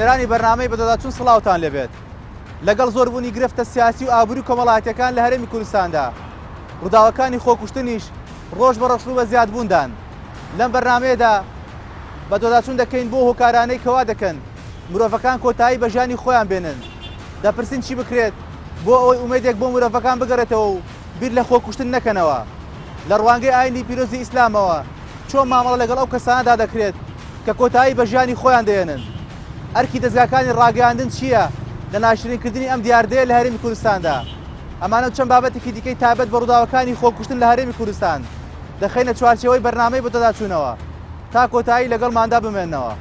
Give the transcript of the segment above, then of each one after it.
بینەرانی بەرنامەی بەدەداچوون سڵاوتان لەبێت. لەگەڵ زۆربوونی گرفتە سیاسی و ئابووری کۆمەڵایەتیەکان لە هەرێمی کوردستاندا ڕووداوەکانی خۆکوشتنیش ڕۆژ بە ڕۆژ بە زیادبووندان. لەم بەرنامەیەدا بەدەداچوون دەکەین بۆ هۆکارانەی کەوا دەکەن مرۆڤەکان کۆتایی بە ژیانی خۆیان بێنن. دەپرسین چی بکرێت بۆ ئەوەی ئومێدێک بۆ مرۆڤەکان بگەڕێتەوە و بیر لە خۆکوشتن نەکەنەوە. لە ڕوانگەی ئاینی پیرۆزی ئیسلامەوە چۆن مامەڵە لەگەڵ ئەو کەسانەدا دەکرێت کە کۆتایی بە ژیانی خۆیان دێنن. ئەرکی دەستگاکانی ڕاگەیاندن چییە لە ناشرینکردنی ئەم دیاردەیە لە هەرێمی کوردستاندا؟ ئەمانە چەند بابەتێکی دیکەی تایبەت بە ڕووداوەکانی خۆکوشتن لە هەرێمی کوردستان دەخەینە چوارچێوەی بەرنامەی بەدەداچوونەوە تا کۆتایی لەگەڵماندا بمێننەوە.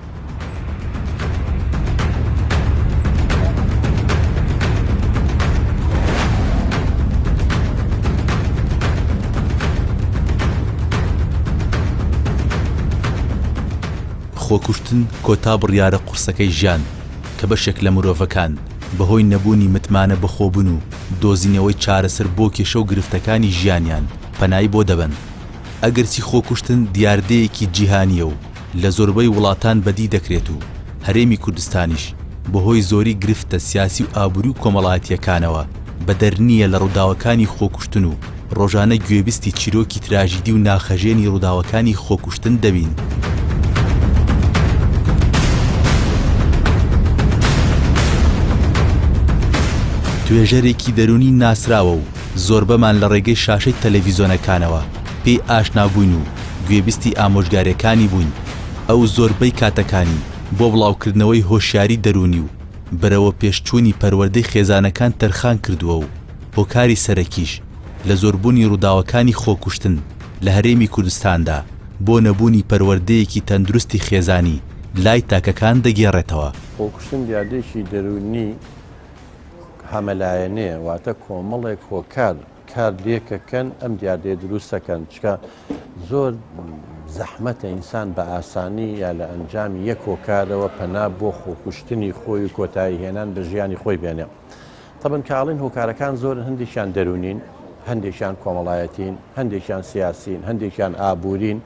خۆکوشتن کۆتا بڕیارە قورسەکەی ژیان کە بەشێک لە مرۆڤەکان بەهۆی نەبوونی متمانە بەخۆبوون و دۆزینەوەی چارەسەر بۆ کێشە و گرفتەکانی ژیانیان پەنای بۆ دەبن. ئەگەرچی خۆکوشتن دیاردەیەکی جیهانیە و لە زۆربەی وڵاتان بەدی دەکرێت و هەرێمی کوردستانیش بەهۆی زۆری گرفتە سیاسی و ئابووری و کۆمەڵایەتیەکانەوە بەدەرنیە لە ڕووداوەکانی خۆکوشتن و ڕۆژانە گوێبیستی چیرۆکی تراژیدی و ناخەژێنی ڕووداوەکانی خۆکوشتن دەبین. توێژەرێکی دەرونی ناسراوە و زۆربەمان لە ڕێگەی شاشەی تەلەڤیزۆنەکانەوە پێی ئاشنا بووین و گوێبیستی ئامۆژگارەکانی بووین. ئەو زۆربەی کاتەکانی بۆ بڵاوکردنەوەی هۆشیاری دەرونی و بەرەوە پێشچوونی پەروەردەی خێزانەکان تەرخان کردووە و هۆکاری سەرەکیش لە زۆربوونی ڕووداوەکانی خۆکوشتن لە هەرێمی کوردستاندا بۆ نەبوونی پەروەردەیەکی تەندروستی خێزانی لای تاکەکان دەگێڕێتەوە. خۆکوشتن دیاردەیەکی دەرونی هەمەلایەنەیە، واتە کۆمەڵێک هۆکار کار لێکەکەن ئەم دیاردەیە دروستەکەن. چکە زۆر زەحمەتە ئینسان بە ئاسانی یا لە ئەنجامی یەک هۆکارەوە پەنا بۆ خۆکوشتنی خۆی و کۆتایی هێنان بە ژیانی خۆی بێنێ. تەبەن کاڵین هۆکارەکان زۆر هەندێکیان دەرونین، هەندێکیان کۆمەڵایەتین، هەندێکیان سیاسین، هەندێکیان ئابوورین،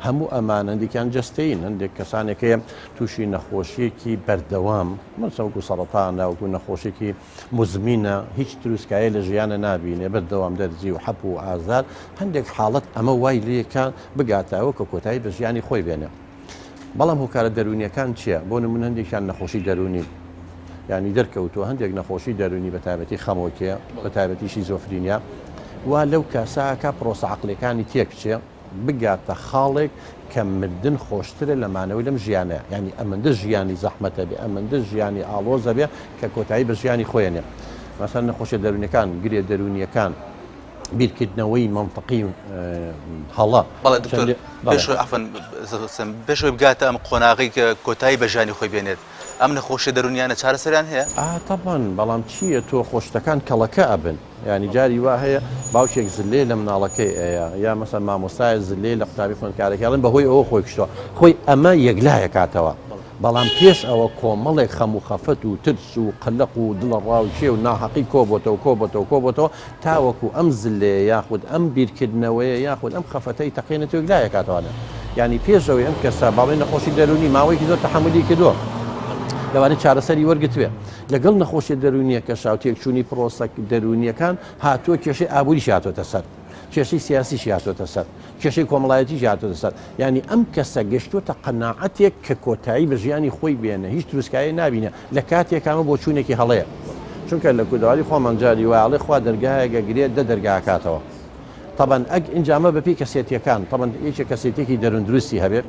هەموو ئەمان هەندێکیان جەستەین. هەندێک کەسانێکەیە تووشی نەخۆشیەکی بەردەوام وەکو سەرەتان وەکو نەخۆشیێکی مزمینە هیچ دروستکایە لە ژیانە نابینێ بەردەوام دەرزی و حەپ و ئازار. هەندێک حاڵەت ئەمە وای لێکان بگاتەوە کە کۆتایی بە ژیانی خۆی بێنێ. بەڵام هۆکارە دەرونیەکان چییە؟ بۆ نمونە هەندێکیان نەخۆشی دەرونی، ینی دەرکەوتووە هەندێک نەخۆشی دەرونی بە تایبەتی خەمۆکیە، بە تایبەتی شیزۆفرینیا، وا لەو کاساکە پرۆسە عەقلەکانی تێک بچێ بگاتە خاڵێک کە مردن خۆشترە لەمانەوەی لەم ژیانەیە. ینی ئەمەندە ژیانی زەحمەتە بێ، ئەمەندە ژیانی ئاڵۆزە بێ کە کۆتایی بە ژیانی خۆیانێ. مەسەن نەخۆشیە دەرونیەکان، گرێ دەرونیەکان، بیرکردنەوەی مەنتەقی هەڵە. پێشەوەی بگاتە ئەم قۆناغی کە کۆتایی بە ژیانی خۆی بێنێت، ئەم نەخۆشیە دەرونیانە چارەسەریان هەیە؟ تەبەن، بەڵام چییە تۆ خۆشتەکان کەڵەکە ئەبن. ینی جاری وا هەیە باوکێک زلێ لە مناڵەکەی ئەیە یا مەسەن مامۆستای زلێ لە قوتابی خوێندکارێکیڵن بەهۆی ئەوە خۆی کشتووە، خۆی ئەمە یەکلایە کاتەوە. بەڵام پێش ئەوە کۆمەڵێک خەم و خەفەت و ترس و قەلق و دڵە ڕاوچێ و ناحەقی کۆبۆتەوە تاوەکو ئەم زلێ یاخود ئەم بیرکردنەوەیە یاخود ئەم خەفەتەی تەقینەوە یەکلایە کاتەوەە. ینی پێشەوەی ئەم کەسە باڵی نەخۆشی دەرونی ماوەیەکی زۆر تەحملی کردووە لەوانەیە چارەسەری وەرگتوێ. لەگەڵ نەخۆشی دەرونیە کە شاوتێکچوونی پرۆسە دەرونیەکان هاتووە کێشەی ئابووریش هاتۆتە سەر، کێشەی سیاسیش هاتۆتە سەر، کێشەی کۆمەڵایەتیش هاتۆتە سەر. ینی ئەم کەسە گەشتوتە قەناعەتێک کە کۆتایی بە ژیانی خۆی بێنە، هیچ دروستکایە نابینە لە کاتێکامە بۆ چوونێکی هەڵەیە. چونکە لە کوداواری خۆمان جاری وایڵێ خوا دەرگایەکە گرێت دەرگاکاتەوە. طبعا ئینجامە بەپی کەسێتیەکان، طبعا یەکێک کەسێتێکی دەرون دروستی هەبێت،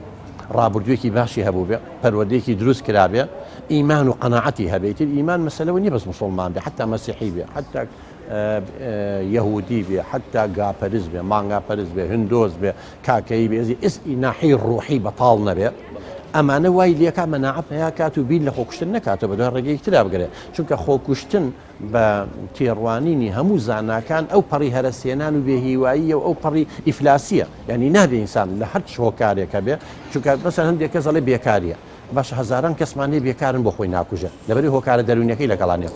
ڕابردوویەکی باشی هەبوو بێ، پەروەردەیەکی دروست کرابێ، ئیمان و قەناعەتی هەبێت. ئیمان مەسەلەوە نیە بەس موسڵمان بێ، حتا مەسیحی بێ، حتا یەهودی بێ، حتا گاپەرز بێ، مانگاپەرز بێ، هندۆز بێ، کاکەی بێ، ناحی ڕوحی بەتاڵ نەبێ. ئەمانە وای لێکا مەناعەت هەیە کات و بیر لە خۆکوشتن نکاتەوە، بەدوای ڕێگەیەکی ترا بگرێت. چونکە خۆکوشتن بە تێڕوانینی هەموو زاناکان ئەو پەڕی هەرەسێنان و بێهیواییە و ئەو پەڕی ئیفلاسیە. ینی نابێ ئینسان لە هەر هۆکارێکە بێ. چونکە مەسەن هەندێک کەس دەڵێ بێکاریە، باش هەزاران کەسمانەی بێکارن بۆ خۆی ناکوژە لەبەری هۆکارە دەرونیەکەی لەگەڵانێ.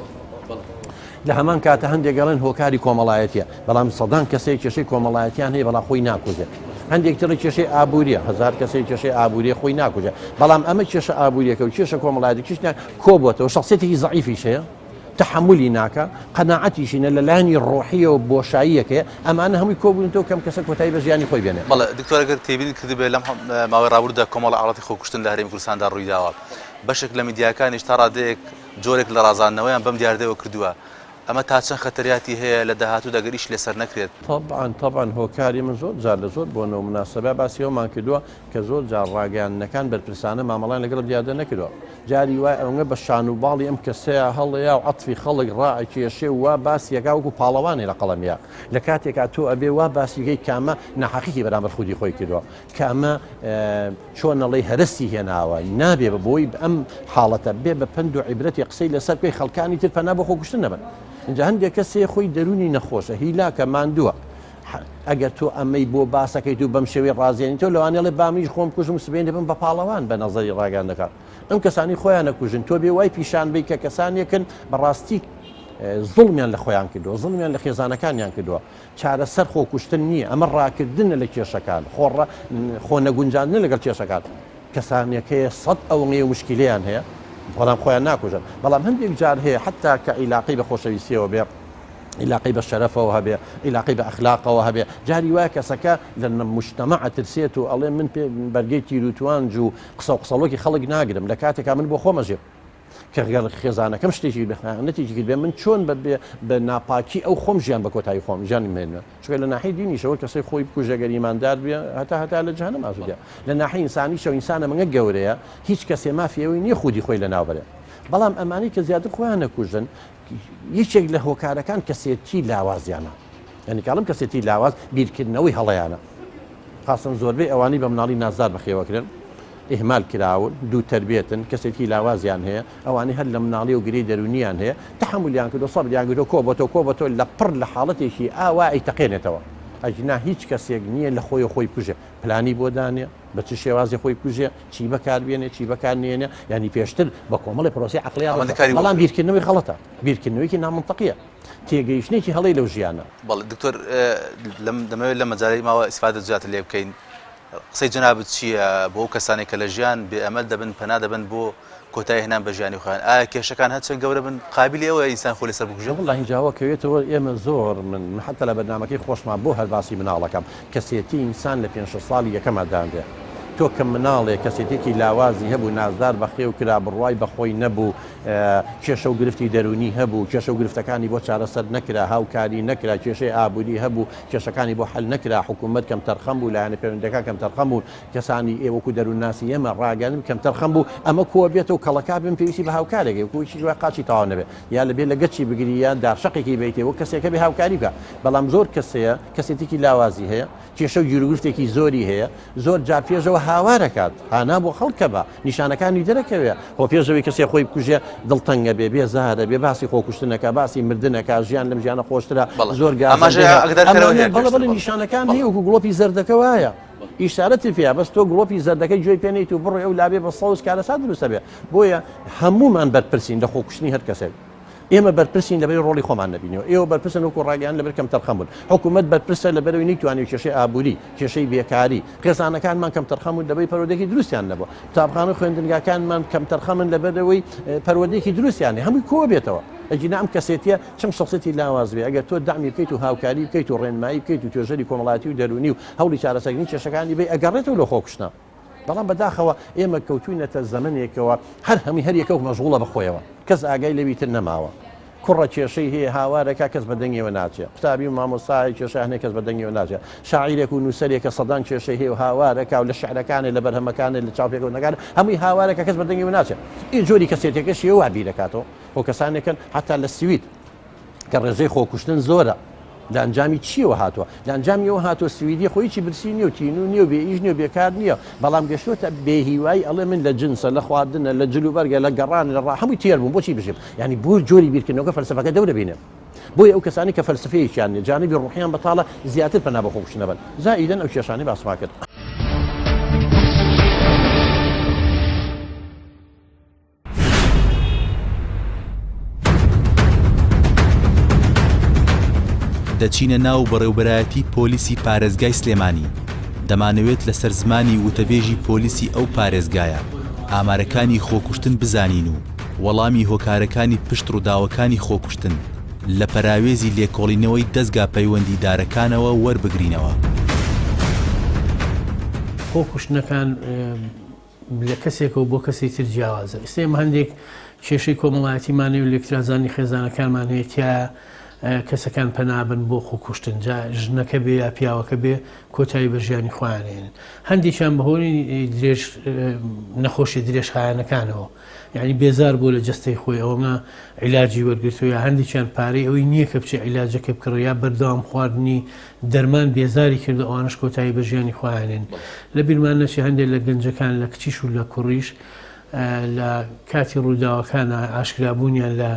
لە هەمان کاتە هەندێک گەڵێن هۆکاری کۆمەڵایەتیە، بەڵام سەدان کەسەی کێشەی کۆمەڵایەتیان هەیە بەڵام خۆی ناکوژێت. هەندێک تری کێشەی ئابوووریە هزار کەسی کێشەی ئابوووری خۆی ناکوژە بەڵام ئەمە کێشە ئابوووریەکە و کێشە کۆمەڵایەتی کیشنا کۆبووەتەوە شخصێتی زعیفیش هەیە تحملی ناکە قەناعەتیشینە لە لایانی ڕۆحیە و بۆشاییەکە ئەمانە هەمووی کۆبوونەوە کەم کەسە کۆتایی بە ژیانی خۆی بێنێ بەڵێ دکتۆر ئەگەر تێبینی کردبێ لەم ماوەی ڕابردوودا کۆمەڵە ئاڵاتی خۆکوشتن لە هەرێمی کوردستاندا ڕوویداوە بەشێک لە میدیاکانیش تا ڕادەیەک جۆرێک لە ڕازاندنەوەیان بەم دیاردەوە کردووە ئەمە تا چەند خەتەریاتی هەیە لە داهاتوودا گەریش لێسەر نەکرێت طبعاً هۆکاری من زۆر جار لە زۆر بۆنەوە مناسبە باسیەوەمان کردووە کە زۆر جار ڕاگەیاندنەکان بەرپرسانە مامەڵان لەگەڵ دیاردە نەکردووە جاری وای ئەوەنگە بە شان و باڵی ئەم کەسەیە هەڵەیە و عەتفی خەڵک ڕائکێشێ وا باسیەکە وەکو پاڵەوانی لە قەڵەمیە لە کاتێکا تۆ ئەبێ وا باسیگەی کامە نەحەقیقی بەرامبەر خودی خۆی کردووە کامە چۆنەڵی هەرسی هێناوە نابێ بە بۆی ئەم حاڵەتە بێ بە پند و عیبرەتی قسەی لەسەر پێی خەڵکانی تر پەنا بە خۆکوشتن نەبن اینجا هەندێک کەسێ خۆی دەرونی نەخۆشە هیلاکە ماندووە ئەگەر تۆ ئەمەی بۆ باسەکەیت و بەم شێوەی ڕازێنی تۆ لەوانێڵێ بامیش خۆم کوژم سبێنێ بم بە پاڵەوان بە نەزەری ڕاگەاندەکە ئەم کەسانی خۆیان نەکوژن تۆ بێ وای پیشان بی کە کەسانێکن بەڕاستی زڵمیان لە خۆیان کردووە زڵمیان لە خێزانەکانیان کردووە چارەسەر خۆکوشتن نییە ئەمە ڕاکردنە لە کێشەکان خۆ نەگونجاندن لەگەڵ کێشەکان کەسانێکەیە سەد ئەوڵێ و مشکلیان هەیە بەڵام خۆیان ناکوژن بەڵام هەندێک جار هەیە حتا کە عیلاقی بە خۆشەویستیەوە بێ علاقی بە شەرەفەوە هەبێ علاقی بە ئەخلاقەوە هەبێ جاری وایە کەسەکە لە مجتەمەع ترسێت و ئەڵێ من پێ بەرگەی تیروتوانج و قسە و قسەڵۆکی خەڵک ناگرم لە کاتێکا من بۆ خۆمەژێ کە خێزانەکەم شتێکی نەتیجی کرد بێ من چۆن بە ناپاکی ئەو خۆم ژیان بە کۆتایی خۆم ژیانی مێنە چکە لە ناحی دینیشەوە کەسەی خۆی بکوژەگەر ئیماندار بێ هەتا لە جەهەنەم ئازودێ لە ناحی ئینسانیشەوە ئینسانە مەنگە گەورەیە هیچ کەسێ مافیەوەی نییە خودی خۆی لە ناوبەرێ بەڵام ئەمانی کە زیاتر خۆیان نەکوژن یەکێک لە هۆکارەکان کەسێتی لاوازیانە یعنی کاڵم کەسێتی لاواز بیرکردنەوەی هەڵەیانە خاصن زۆربەی ئەوانی بە مناڵی نازدار بەخێوەکردن ئیهمال کراون دوو تربێتن کەسێکی لاوازیان هەیە ئەوانی هەر لە مناڵی و گرەی دەرونیان هەیە تەحملیان کردو سەبریان کردو کۆبەتەوە لە پڕ لە حاڵەتێکی ئاوا ئەیتەقێنێتەوە ئەجنا هیچ کەسێک نییە لە خۆی کوژێ پلانی بۆ دانێ بە چ شێوازی خۆی کوژێ چی بەکاربێنێ چی بەکارنێنێ ینی پێشتر بە کۆمەڵی پرۆسی عقلیان بەڵام بیرکردنەوەی غەڵەتە بیرکردنەوەیکی نامنتەقیە تێگەیشتێکی هەڵەی لەو ژیانە بەڵێ دکتۆر دەمەوێت لە مەجارەی ماوە ئیسفادە زیاتر لێ بکەین قسەی جەنابەت چییە بۆ کەسانی کە لە ژیان بێئەمەل دەبن پەنا دەبن بۆ کۆتایی هێنان بە ژیانی خۆیان ئایا کێشەکان هەرچەند گەورە بن قابلی ئەوە ئینسان خۆی لەسەر بکوژێت والله هینجاوە کەوێتەوە ئێمە زۆر من حتا لە بەرنامەکەی خۆشمان بۆ هەرباسی مناڵەکەم کەسێتی ئینسان لە 5 ساڵی یەکەمەداندێ تۆ کە مناڵێ کەسێتێکی لاوازی هەبوو نازدار بەخێ و کرا بڕوای بەخۆی نەبوو کێشە و گرفتی دەرونی هەبوو کێشە و گرفتەکانی بۆ چارەسەر نەکرا هاوکاری نەکرا کێشەی ئابووری هەبوو کێشەکانی بۆ حل نەکرا حکوومەت کەم تەرخەم بوو لایەنە پەیوەندەکان کەم تەرخەم بوو کەسانی ئێوەکو دەروونناسی ئێمە ڕاگەن کەم تەرخەم بوو ئەمە کۆ بێتەوە کەڵەکا بن پێویستی بە هاوکارێکی کوچی دوای قاچی تاوا نەبێت یا لەبێ لە گەچی بگری یا دارشەقێکی بیتەوە کەسێکە بێ هاوکاری بکە بەڵام زۆر کەسەیە کەسێتێکی لاوازی هەیە کێشە و گیرگرفتێکی زۆری هەیە زۆر جار پێشەوە هاوارەکات هانا بۆ خەڵکە بە نیشانەکانی دەرەکەوێ خۆ پێشەوەی کەسێ خۆی بکوژێ دڵتەنگە بێ بێزارە بێ باسی خۆکوشتنەکە باسی مردنەکە ژیان لەم ژیانە خۆشترە زۆر بەڵێ نیشانەکان هەیە وەکو گڵۆپی زەردەکە وایە ئیشارەتی پێیا بەس تۆ گڵۆپی زەردەکەی گوێی پێنیت و بڕێ و لابێ بە سەوز کارەسات دروستە بێ بۆیە هەمومان بەرپرسین لە خۆکوشتنی هەر کەسێک ئێمە بەرپرسین لەبەر ڕۆڵی خۆمان نبینەوە ئێوە بەرپرسن وەکو ڕاگەیان لەبەر کەم تەرخەم بوون حکوومەت بەرپرسە لەبەرەوەی نەیتوانێت کێشەی ئابووری کێشەی بێکاری خێزانەکانمان کەم تەرخەم بوون لەبەر پەروەردەیەکی دروستیان نەبووە قوتابخانە خوێندنگاکانمان کەم تەرخەمن لەبەرەوەی پەروەردەیەکی دروستیانێ هەمووی کۆ بێتەوە ئەجینا ئەم کەسێتیە چەند شخصێتی لاواز بێ ئەگەر تۆ دامی بکەیت و هاوکاری بکەیت و ڕێنمایی بکەیت و توێژەری کۆمەڵایەتی و دەرونی و هەوڵی چارەسەرکردنی کێشەکانی بێ ئەگەڕێتەوە لە خۆکوشتنە بەڵام بەداخەوە ئێمە کەوتوینەتە زەمنێکەوە هەر هەمی هەر یەکەوت مەشغوڵە بەخۆیەوە کەس ئاگای لەویتر نەماوە کوڕە کێشەی هەیە هاوارەکە کەس بەدەنگیەوە ناچێت قوتابی و مامۆستای کێشە هەنێک کەس بەدەنگیەوە ناچێت شاعیرێک و نووسەرێکە سەدان کێشەی هەیە و هاوارەکە و لە شعرەکانێ لە بەرهەمەکانێ لە چاوپێکەوەنەکان هەمووی هاوارەکە کەس بەدەنگیەوە ناچێت ئین جۆری کەسێتێکەشی وا بیرەکاتەوە بۆ کەسانێکن حتا لە سوید کە ڕێژەی خۆکوشتن زۆرە لە ئەنجامی چیەوە هاتووە لە ئەنجامیەوە هاتووە سویدی خۆیکی برسی نیە و تینو نیە و بێئیژ نیە و بێکار نییە بەڵام گەشتوتە بێهیوای ئەڵێ من لە جنسە لە خواردنە لە جلوبەرگە لە گەڕان لە ڕاهەمووی تێر بووم بۆچی بژیم ینی بۆ جۆری بیرکردنەوەکە فەلسەفەکە دەورە بینێ بۆیە ئەو کەسانی کە فەلسفەیەکیان جانبی ڕوحیان بەتاڵە زیاتر پەنا بە خۆکوشتنە بن زائیدەن ئەو کێشانەی باسما کرد دەچینە ناو بەڕێوبەرایەتی پۆلیسی پارێزگای سلێمانی دەمانەوێت لەسەر زمانی وتەبێژی پۆلیسی ئەو پارێزگایە ئامارەکانی خۆکوشتن بزانین و وەڵامی هۆکارەکانی پشت ڕووداوەکانی خۆکوشتن لە پەراوێزی لێکۆڵینەوەی دەستگا پەیوەندیدارەکانەوە وەربگرینەوە. خۆکوشتنەکان لە کەسێکەوە بۆ کەسی تر جیاوازە. ئێستێمە هەندێک کێشەی کۆمەڵایەتیمانەی و لێکترازانی خێزانەکانمان هەیە کەسەکان پەنابن بۆ خۆکوشتن، جا ژنەکە بێ یا پیاوەکە بێ کۆتایی بە ژیانی خۆیانێن. هەندێکیان بەهۆی درێژ نەخۆشی درێژخایەنەکانەوە، یعنی بێزار بۆ لە جەستەی خۆی ئەوەمە عیلاجی وەرگرتووە، یا هەندێکیان پارەی ئەوەی نییە کە بچێ عیلاجەکە بکڕ یا بەردەوام خواردنی دەرمان بێزاری کرد ئەوانش کۆتایی بە ژیانی خۆیانێن. لە بیرمان نەچێ هەندێک لە گەنجەکان لە کچیش و لە کوڕیش لە کاتی ڕووداوەکانە ئاشکرابوونیان لە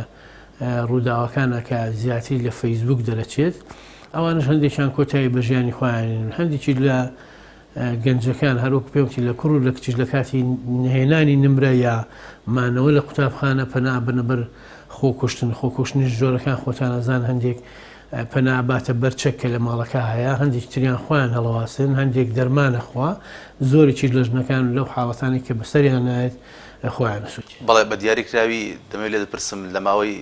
ڕووداوەکانە کە زیاتری لە فەیسبوک دەرەچێت، ئەوانش هەندێکیان کۆتایی بە ژیانی خۆیانێن. هەندێکی لە گەنجەکان هەروەک پێوتی لە کوڕ و لە کچیش لە کاتی نهێنانی نمرە یا مانەوە لە قوتابخانە پەنا بنەبەر خۆکوشتنی ژۆرەکان خۆتان ئەزان هەندێک پەناباتە بەرچەکە لە ماڵەکە هەیە، هەندێک تریان خۆیان هەڵەواسن، هەندێک دەرمانەخوا، زۆرێکی لە ژنەکان لەو حاڵەتانی کە بەسەریان نایێت خۆیان سووتی. بەڵێ بە دیاریکراوی دەمەوێت لێ دەپرسم لە ماوەی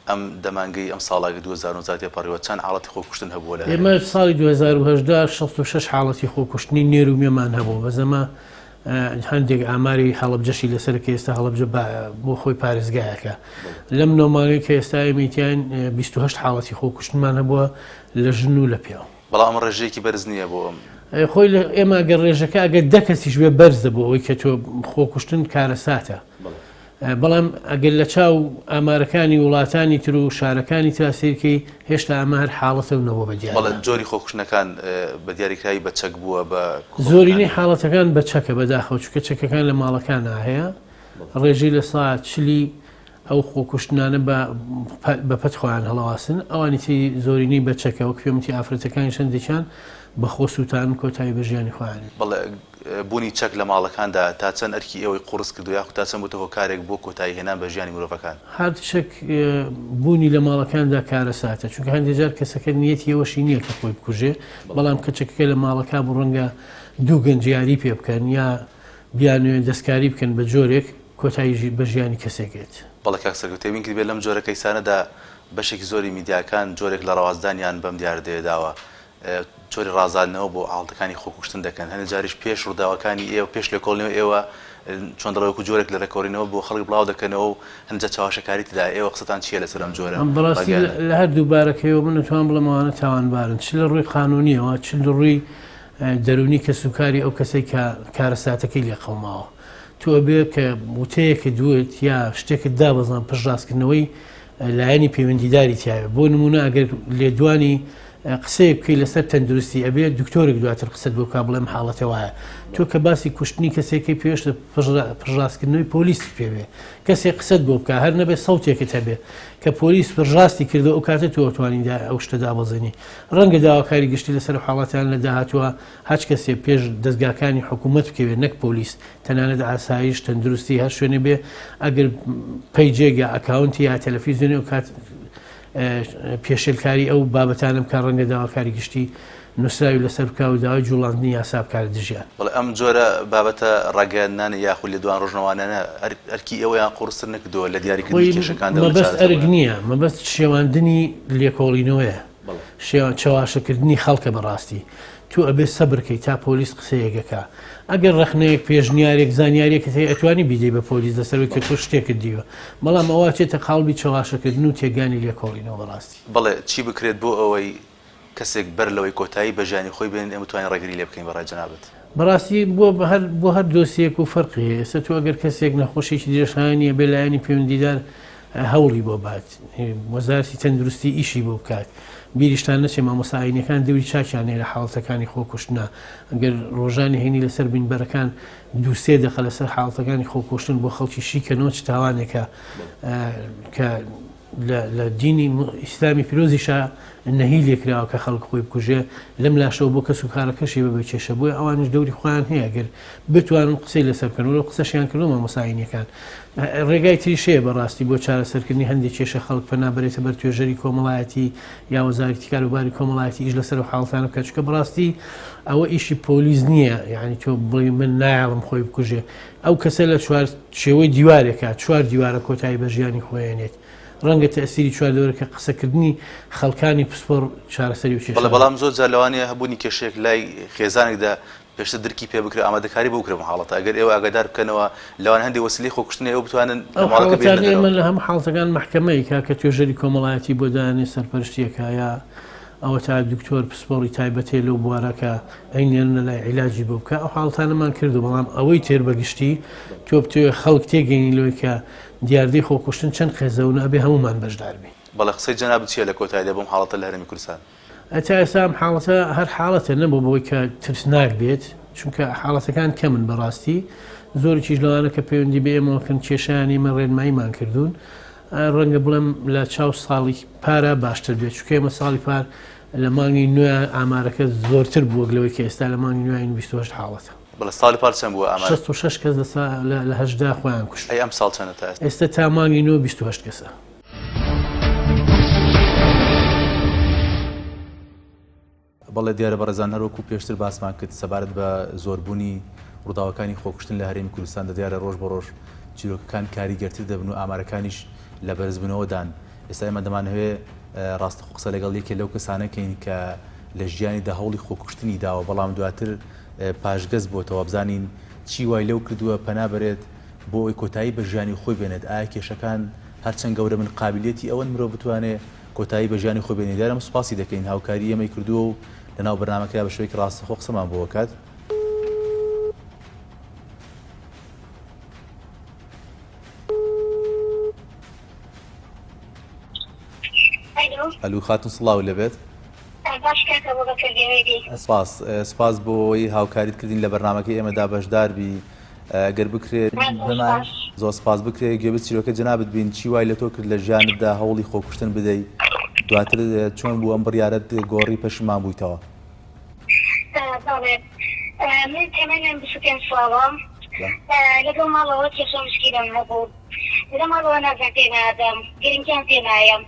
ئەم دەمانگەی ئەم ساڵاگە 2009 پەڕیوە چەند حاڵەتی خۆکوشتن هەبووە لە ئێمە ساڵی 2010 66 حاڵەتی خۆکوشتنی نێرومێمان هەبوو. بەزەمە هەندێک ئاماری هەڵەبجەشی لەسەر کە ئێستا هەڵەبجە بۆ خۆی پارێزگایەکە. لەم نۆمانگەی کە ئێستا ئێمەیان 28 حاڵەتی خۆکوشتنمان هەبووە لە ژن و لە پیاو. بەڵام ئەمە ڕێژەیەکی بەرز نییە بۆ خۆی ئێمە گەر ڕێژەکە ئەگەر دە کەسیش بێ بەرزە بۆ ئەوەی کە تۆ خۆکوشتن کارەساتە. بەڵام ئەگەر لە چاو ئامارەکانی وڵاتانی تر و شارەکانی تاسیرکەی هێشتا ئەمە هەر حاڵەتە و نەبوو بەدیار. بەڵێ جۆری خۆکوشتنەکان بە دیاریکراوی بە چەک بووە بە زۆرینەی حاڵەتەکان بە چەکە بەداخەوە، چونکە چەکەکان لە ماڵەکان هەیە ڕێژەی لە ساعت 40 ئەو خۆکوشتنانە بە پەت خۆیان هەڵەواسن، ئەوانیتی زۆرینەی بە چەکەوە پێمتی ئافرەتەکانی شەندێکیان بە خۆ سووتان کۆتایی بە ژیانی خۆیان. بەڵێ بوونی چەک لە ماڵەکاندا تا چەند ئەرکی ئەوەی قورس کردو یاخود تا چەند بۆتەوە کارێک بۆ کۆتایی هێنان بە ژیانی مرۆڤەکان. هەر چەک بوونی لە ماڵەکاندا کارەساتە، چونکە هەندێک جار کەسەکە نیەتی ئەوەشی نییە کە خۆی بکوژێ، بەڵام کە چەکەکە لە ماڵەکە بۆ ڕەنگە دوو گەنجیاری پێ بکەن یا بیانوێ دەستکاری بکەن بە جۆرێک کۆتایی بە ژیانی کەسێکێت. بەڵێ کاک سەرگەوتێبین کرد بێت لەم جۆرە کەیسانەدا بەشێکی زۆری میدیاکان جۆرێک لە ڕەوازدانیان بەم دیاردەیەداوە جۆری ڕازاندنەوە بۆ ئاڵتەکانی خۆکوشتن دەکەن. هەندێک جاریش پێش ڕووداوەکانی ئێوە پێش لێکۆڵینەوە ئێوە چۆن دەڵێوەکو جۆرێک لە ڕێکۆڕینەوە بۆ خەڵک بڵاو دەکەنەوە و هەندێک چاوەشەکاری تدا ئێوە قسەتان چیە لەسەر ئەم جۆرە؟ بەڕاستی لە هەردوو بارەکەیەوە من نتوان بڵێمەوانە تاوانبارن، چ لە ڕووی قانونیەوە چ لە ڕووی دەرونی کە سوکاری ئەو کەسەی کە کارەساتەکەی لێ قەوماوە. تۆ بێ کە وتەیەکە دوێت یا شتێکت دابەزان پشتڕاستکردنەوەی لایەنی پەیوەندیداری تایە. بۆ نمونە ئەگەر لێدوانی قسەیە بکەی لەسەر تەندروستی ئەبێ دکتۆرێک دواتر قسەت بۆ کا بڵێم حاڵەتە وایە. تۆ کە باسی کوشتنی کەسێکی پێشتە پژڕاستکردنەوەی پۆلیس پێوێ کەسێک قسەت بۆ بکە هەر نەبێت سەوتێکت هەبێ کە پۆلیس پژڕاستی کردو ئەو کاتە تۆ توانیدا ئەو شتە دابەزێنی. ڕەنگە داواکاری گشتی لەسەر حاڵاتیان لە داهاتوە هەچ کەسێ پێش دەستگاکانی حکوومەت بکەوێت نەک پۆلیس، تەنانەت ئاسایش تەندروستی هەر شوێنێ بێ ئەگەر پەیجێگە ئەکاونتی یا تەلەڤیزیۆنی و کات پێشێلکاری ئەو بابەتانم کە ڕەنگە داواکاری گشتی نووسراوی لەسەر بکە و داوای جوڵاندنی یاسا بکار دژیان. بەڵێ ئەم جۆرە بابەتە ڕاگەیاندنانە یاخود لە دوان ڕۆژنەوانانە ئەرکی ئەوەیان قورستر نەکردووە لە دیاریکردنی کێشەکاندا. مەبەست ئەرگ نییە، مەبەست شێواندنی لێکۆڵینەوەیە، چاواشەکردنی خەڵکە بەڕاستی. تو ئەبێ سەبرکەی تا پۆلیس قسەیەکەکە. ئەگەر ڕەخنەیەک پێشنیارێک زانیاریەکە هەیە ئەتوانی بیدەی بە پۆلیس دەسەروی کە تۆ شتێکت دیوە، بەڵام ئەوە چێتە قاڵبی چاواشەکردن و تێگانی لێکۆڵینەوە بەڕاستی. بەڵێ چی بکرێت بۆ ئەوەی کەسێک بەر لەوەی کۆتایی بە ژیانی خۆی بێن ئێمە توانین ڕێگری لێ بکەین بەڕای جەنابەت؟ بەڕاستی بۆ هەر دۆسیەک و فەرقی هەیە. ئێستا تۆ ئەگەر کەسێک نەخۆشیی درێژخایەنیە بێ لایەنی پەیوەندیدار هەوڵی بۆ بات، وەزارەتی تەندروستی ئیشی بۆ بکات، بیریشتان نەچێ مامۆساعینەکان دەوری چاکیانێ لە حاڵەتەکانی خۆکوشتنە. ئەگەر ڕۆژانی هێنی لەسەر بینبەرەکان 2-3 دقە لەسەر حاڵەتەکانی خۆکوشتن بۆ خەڵکی شیکەنەوە چ تاوانێکە کە لە دینی ئیسلامی پیرۆزیشە نەهی لێکراوە کە خەڵک خۆی بکوژێ لەم لاشەوە بۆ کەس و کارەکەشی بە کێشە بووە ئەوانش دەوری خۆیان هەیە گەر بتوانن قسەی لەسەرکردنەوە قسەشیان کردومە مەساینەکان ڕێگای تریشەیە بەڕاستی بۆ چارەسەرکردنی هەندێک کێشە خەڵک پەنابەرێتە بەر توێژەری کۆمەڵایەتی یا وەزارەتی کاروباری کۆمەڵایەتی ئیش لەسەر و حاڵتانە بکات چکە بەڕاستی ئەوە ئیشی پۆلیس نییە یعنی تۆ بڵێ من نایڵم خۆی بکوژێ ئەو کەسە لە شێوەی دیوارێکە چوار دیوارە کۆتایی بە ژیانی خۆیانێت ڕەنگە تەسیری چواردەوەرەکە قسەکردنی خەڵکانی پسپۆر چارەسەری و چێشە بەڵام زۆر جار لەوانەیە هەبوونی کێشەیەک لای خێزانێکدا پێشتر درکی پێ بکرێت ئامادەکاری بۆ بکرێت حاڵەتە ئەگەر ئێوە ئاگادار بکەنەوە لەوان هەندێک وەسیلەی خۆکوشتنی ئەو بتوانن من لە هەموو حاڵەتەکان محکەمەی کە توێژەری کۆمەڵایەتی بۆ دانێ سەرپەرشتیەکە یا ئەوە تا دکتۆر پسپۆڕی تایبەتێ لەو بوارەکە ئەینێنە لای عیلاجی بۆ بکە ئەو حاڵەتانەمان کردو بەڵام ئەوەی تێربەگشتی تۆ بتوێ خەڵک تێگەینی لەوەی کە دیاردەی خۆکوشتن چەند خێزەون ئەبێ هەمومان بەشدار بین. بەڵێ قسەی جەناب چییە لە کۆتاییدا بۆم حاڵەتە لە هەرێمی کوردستان؟ ئەتا ئێستا حاڵەتە هەر حاڵەتە نەبوو بەوەی کە ترسناک بێت چونکە حاڵەتەکان کەمن بەڕاستی زۆرێکیش لەوانە کە پەیوەندی بە ئێمەوەکەن کێشانی ئێمە ڕێنماییمان کردوون ڕەنگە بڵێم لە چاو ساڵی پارە باشتر بێت چونکە ئێمە ساڵی پار لە مانگی نوێ ئامارەکە زۆرتر بووە لەوەی کە ئێستا لە مانگی نوێین 28 حاڵەتە. بەڵە ساڵی پار چەند بووە ئامار؟ 66 کەس لە هەژدا خۆیان کوشت. ئەم ساڵ چەندە تا ئێستا تا مانگی نوێ 28 کەسە. بەڵێ دیارە بەڕێزان هەروەکو پێشتر باسمان کرد سەبارەت بە زۆربوونی ڕووداوەکانی خۆکوشتن لە هەرێمی کوردستاندا دیارە ڕۆژ بە ڕۆژ چیرۆکەکان کاریگەرتر دەبن و ئامارەکانیش لە بەرزبوونەوەدان. ئێستا ئێمە دەمانەوێت ڕاستەخۆ قسە لەگەڵ یەکێک لەو کەسانەکەین کە لە ژیانیدا هەوڵی خۆکوشتنی داوە بەڵام دواتر پاشگەز بۆتەوە بزانین چی وای لەو کردووە پەنابەرێت بۆ ئەوی کۆتایی بە ژیانی خۆی بێنێت. ئایا کێشەکان هەرچەند گەورە من قابلیەتی ئەوەن مرۆڤ بتوانێت کۆتایی بە ژیانی خۆی بێنێت. دیارە سوپاسی دەکەین هاوکاری ئێمەی کردووە و لەناو بەرنامەکەدا بە شوەیەکی ڕاستەخۆ قسەمان بۆ کات. ئەلو خاتون سڵاو لەبێت. سپاس بۆی هاوکاریت کردین لە بەرنامەکەی ئێمەدا بەشدار بی گەر بکرێت زۆر سپاس بکرێت گوێبت چیرۆکە جەنابەت بین چی وای لە تۆ کرد لە ژیانتدا هەوڵی خۆکوشتن بدەیت دواتر چۆن بوو ئەم بڕیارەت گۆڕی پەشیمان بوویتەوە؟ من تماما بسكن صواب لقوا مالو كيف مشكلة هبو إذا مالو أنا زعتين آدم قرين كان تنايا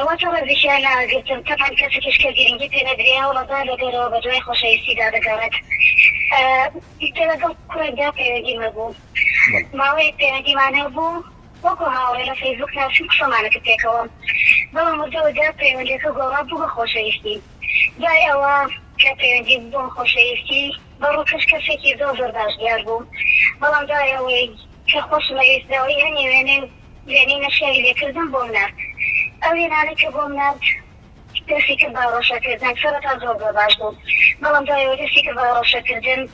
وترى بشأن قلت طبعا كسك إشكال قرين جت ندريها ولا ضالوا قالوا بدوي خوش يصير هذا قالت تلقوا كل دافع يجي مبو ما ويت يجي معنا أبو وكو هاوي فيسبوك ناس شو معنا كتيكوا بابا مدو دافع يجي كقول أبو خوش يصير جاي أوا كتير جدا خوش يصير برو كشكشي زوجر باش دياربو بلام دايوي كخوش ما يسداوي يعني نشيء اللي كردن بومنات اوين عليك بومنات دسي كباروشا كردن فرطا زوجر باش بو بلام دايوي دسي كباروشا كردن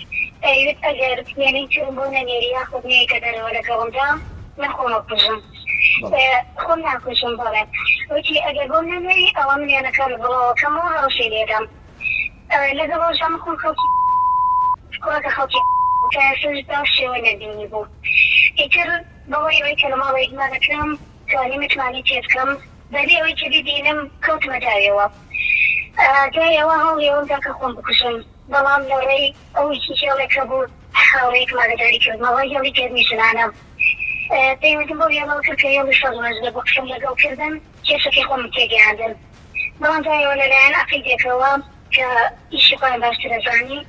ايوت اگر يعني ترمبونا نيري ياخد نيك دار ولا كوم دا من خونو كجن خوننا كجن بلد وتي اگر بومنا نيري اوامني انا كان بلو كمو هروشي ليدم لقبو جام خون خوكي كوكا خوكي كاسوس باوشي وانا ديني بو إتر بوي ويك لما ويك ما ذكرم كلمة مالي تيسكم بدي ويك بدينم كوت مدايوا دايوا هو يوم ذاك خون بكشن بلام لوري أو شيء لك أبو حاوليك ما قدري كذا ما ويا لي كذا مشان تيجي تقول يلا كذا يلا شغل مجد بكشن لقوا كذا كيف كيخون تيجي عندن بلام دايوا للآن أقيد كلام كإيش قايم باشترزاني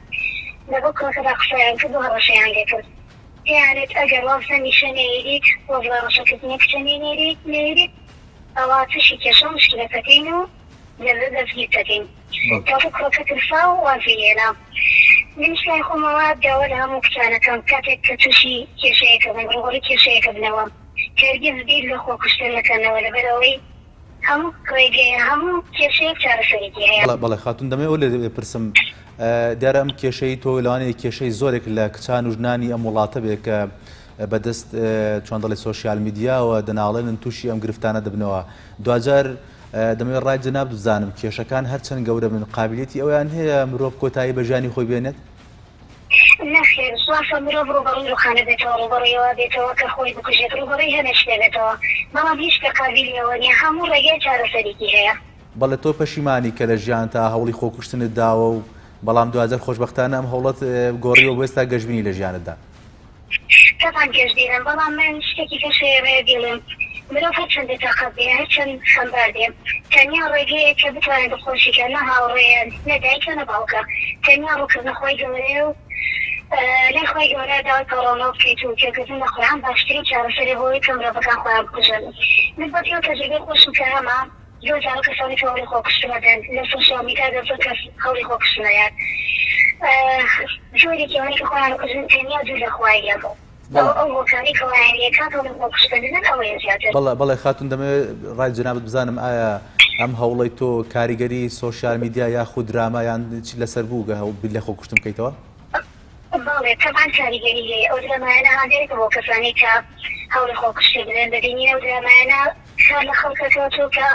لبكرة كذا قصير كذا هالشيء عندك يعني أجر وصلني شنيريك ولا رشكت نكتني نيريك أو تشي كشو مشكلة تكينو لذا في تكين كفكرة كترفاو وفينا نمشي يخو مواد ولا مكتانة كم كاتك تشي كشيك بنقولي كشيك بنوام كرجز بيد لخو كشتلك أنا ولا بدوي هم كويجي هم كشيك تعرفيني بله خاتون دمي ولا برسم دیارە ئەم کێشەی تۆ لەوانەیە کێشەی زۆرێک لە کچان و ژنانی ئەم وڵاتە بێت کە بەدەست چۆن دەڵێ سۆشیال میدیاوە دەناڵێنن تووشی ئەم گرفتانە دەبنەوە دوجار دەمەوێت ڕای جەناب بزانم کێشەکان هەرچەند گەورە من قابلیەتی ئەویان هەیە مرۆڤ کۆتایی بە ژیانی خۆی بێنێت؟ نەخێر سواسە مرۆڤ ڕوبەڕووی ڕوخانە بێتەوە ڕوبەڕوویەوە بێتەوە کە خۆی بکوژێت ڕوبەڕووی هەنەش لێبێتەوە بەڵام هیچ تەقابیلیەوە نیە هەموو ڕێگەی چارەسەرێکی هەیە. بەڵێ تۆ پەشیمانی کە لە ژیان تا هەوڵی خۆکوشتنت داوە و بەڵام دوازار خۆشبەختانە ئەم هەوڵەت گۆڕیەوە بۆ ئێستا گەشتبینی لە ژیانتدا. تەپان گەشتبینم بەڵام من شتێکی کەشەیە دێڵم مرۆڤ هەرچەندە تاقەت بێ هەرچەند خەمبار دێ تەنیا ڕێگەیە کە بتوانێت بخۆشیکە نە هاوڕێیە نە دایکە نە باوکە تەنیا ڕووکردنە خۆی گەورەیە و لای خۆی گەورە داوای کۆڕۆنا بکەیت و تێکردن لە خۆیان باشترین چارەسەرێ بۆی کە مرۆڤەکان خۆیان بکوژن. من بۆ تێو تەجربەی خۆشم کە هەما زۆر کەسانی کە هەوڵی خۆکوشتنەدەن لە سۆشیال میدیادا زۆر کەس هەوڵی خۆکوشتنەیان جۆرێکی ئەوەی کە خۆیان بکوژن تەنیا دوور لە خوایە بوو. بەڵێ خاتون دەمەوێت ڕای جنابەت بزانم ئایا ئەم هەوڵی تۆ کاریگەری سۆشیال میدیا یاخود دراما یان لەسەر بوو هەوڵ لە خۆکوشتن بکەیتەوە؟ بەڵێ تەمان کاریگەری هەیە ئەو درامایانە هەندێک بۆ کەسانی کە هەوڵی خۆکوشتی بدەن ببینین ئەو درامایانە کار لە خەڵکەکەوتوو کە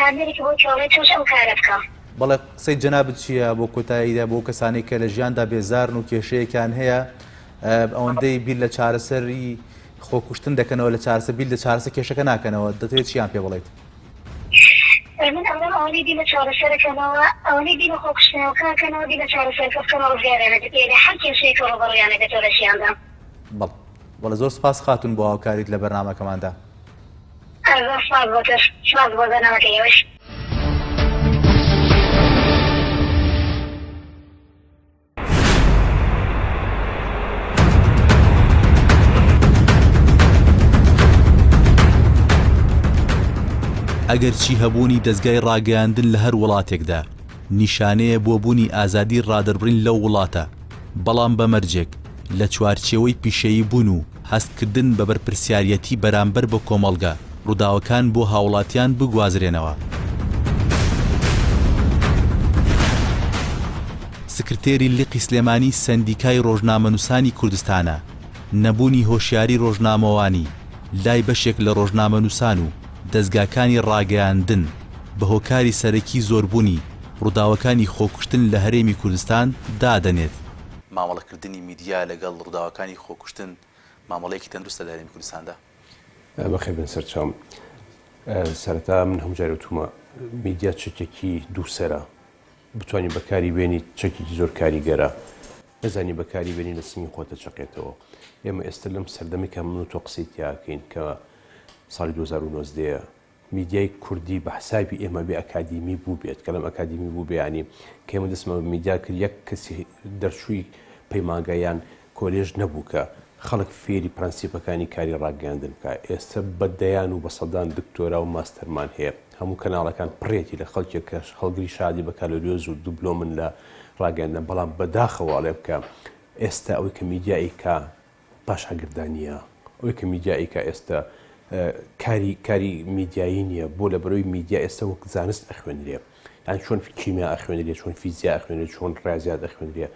هەندێک بۆ کێڵێت تۆش ئەو کارە بکە. بەڵێ قسەی جەنابەت چییە بۆ کۆتاییدا بۆ کەسانی کە لە ژیاندا بێزارن و کێشەیەکیان هەیە ئەوەندەی بیر لە چارەسەری خۆکوشتن دەکەنەوە لە چارەسەر بیر لە چارەسەر کێشەکە ناکەنەوە دەتوێت چیان پێ بڵێیت؟ من ئەڵێم ئەوەی بیر لە چارەسەرەکەنەوە ئەوەی بیر لە خۆکوشتنەوەکەکەنەوە بیر لە چارەسەرکەکەنەوە ڕزگارانە دەبێت هەر کێشەیەکە ڕوبەڕوویانە بێتەوە لە ژیاندا. بەڵێ زۆر سپاس خاتون بۆ هاوکاریت لە بەرنامەکەماندا. سپاس بۆتەش سپاس بۆ بەرنامەکەیەوەش. ئەگەر چی هەبوونی دەستگای ڕاگەیاندن لە هەر وڵاتێکدا نیشانەیە بۆ بوونی ئازادی ڕادەربڕین لەو وڵاتە بەڵام بەمەرجێک لە چوارچێوەی پیشەیی بوون و هەستکردن بە بەرپرسیارەتی بەرامبەر بە کۆمەڵگە ڕووداوەکان بۆ هاوڵاتیان بگوازرێنەوە. سکرتێری لیقی سلێمانی سەندیکای ڕۆژنامەنووسانی کوردستانە نەبوونی هۆشیاری ڕۆژنامەوانی لای بەشێک لە ڕۆژنامەنووسان و دەستگاکانی ڕاگەیاندن بە هۆکاری سەرەکی زۆربوونی ڕووداوەکانی خۆکوشتن لە هەرێمی کوردستان دادەنێت. مامەڵەکردنی میدیا لەگەڵ ڕووداوەکانی خۆکوشتن مامەڵەیەکی تەندروستە لە هەرێمی کوردستاندا. بەخێر بن سەرچاوم سەرەتا من هەمجار وتومە میدیا چەکێکی دووسەرە بتوانین بەکاری بێنی چەکێکی زۆر کاریگەرە نەزانی بەکاری بێنی لە سنگی خۆتە چەقێتەوە. ئێمە ئێستا لەم سەردەمی کە من و تۆ قسەی تیاکەین کە ساڵی 2009 میدیای کوردی بە حسابی ئێمە بێ ئەکادیمی بوو بێت کە لەم ئەکادیمی بوو بێیانی کە ئێمە دەستمە میدیا کرد یەک کەسی دەرچووی پەیمانگەیان کۆلێژ نەبوو کە خەڵک فێری پرەنسیپەکانی کاری ڕاگەاندن بکە. ئێستا بەدەیان و بە سەدان دکتۆرا و ماستەرمان هەیە هەموو کەناڵەکان پڕێتی لە خەڵکێک کە هەڵگری شادی بە کالۆریۆز و دوبلۆمن لە ڕاگەاندن بەڵام بەداخەواڵێ بکە ئێستا ئەوەی کە میدیایکە پاشاگردانیە ئەوەی کە میدیایکە ئێستا کاری میدیایی نییە بۆ لە بەرەوەی میدیا ئێستا وەک زانست ئەخوێنرێ یان چۆن کیمیا ئەخوێنرێ چۆن فیزیا ئەخوێنرێ چۆن ڕازیات ئەخوێنرێ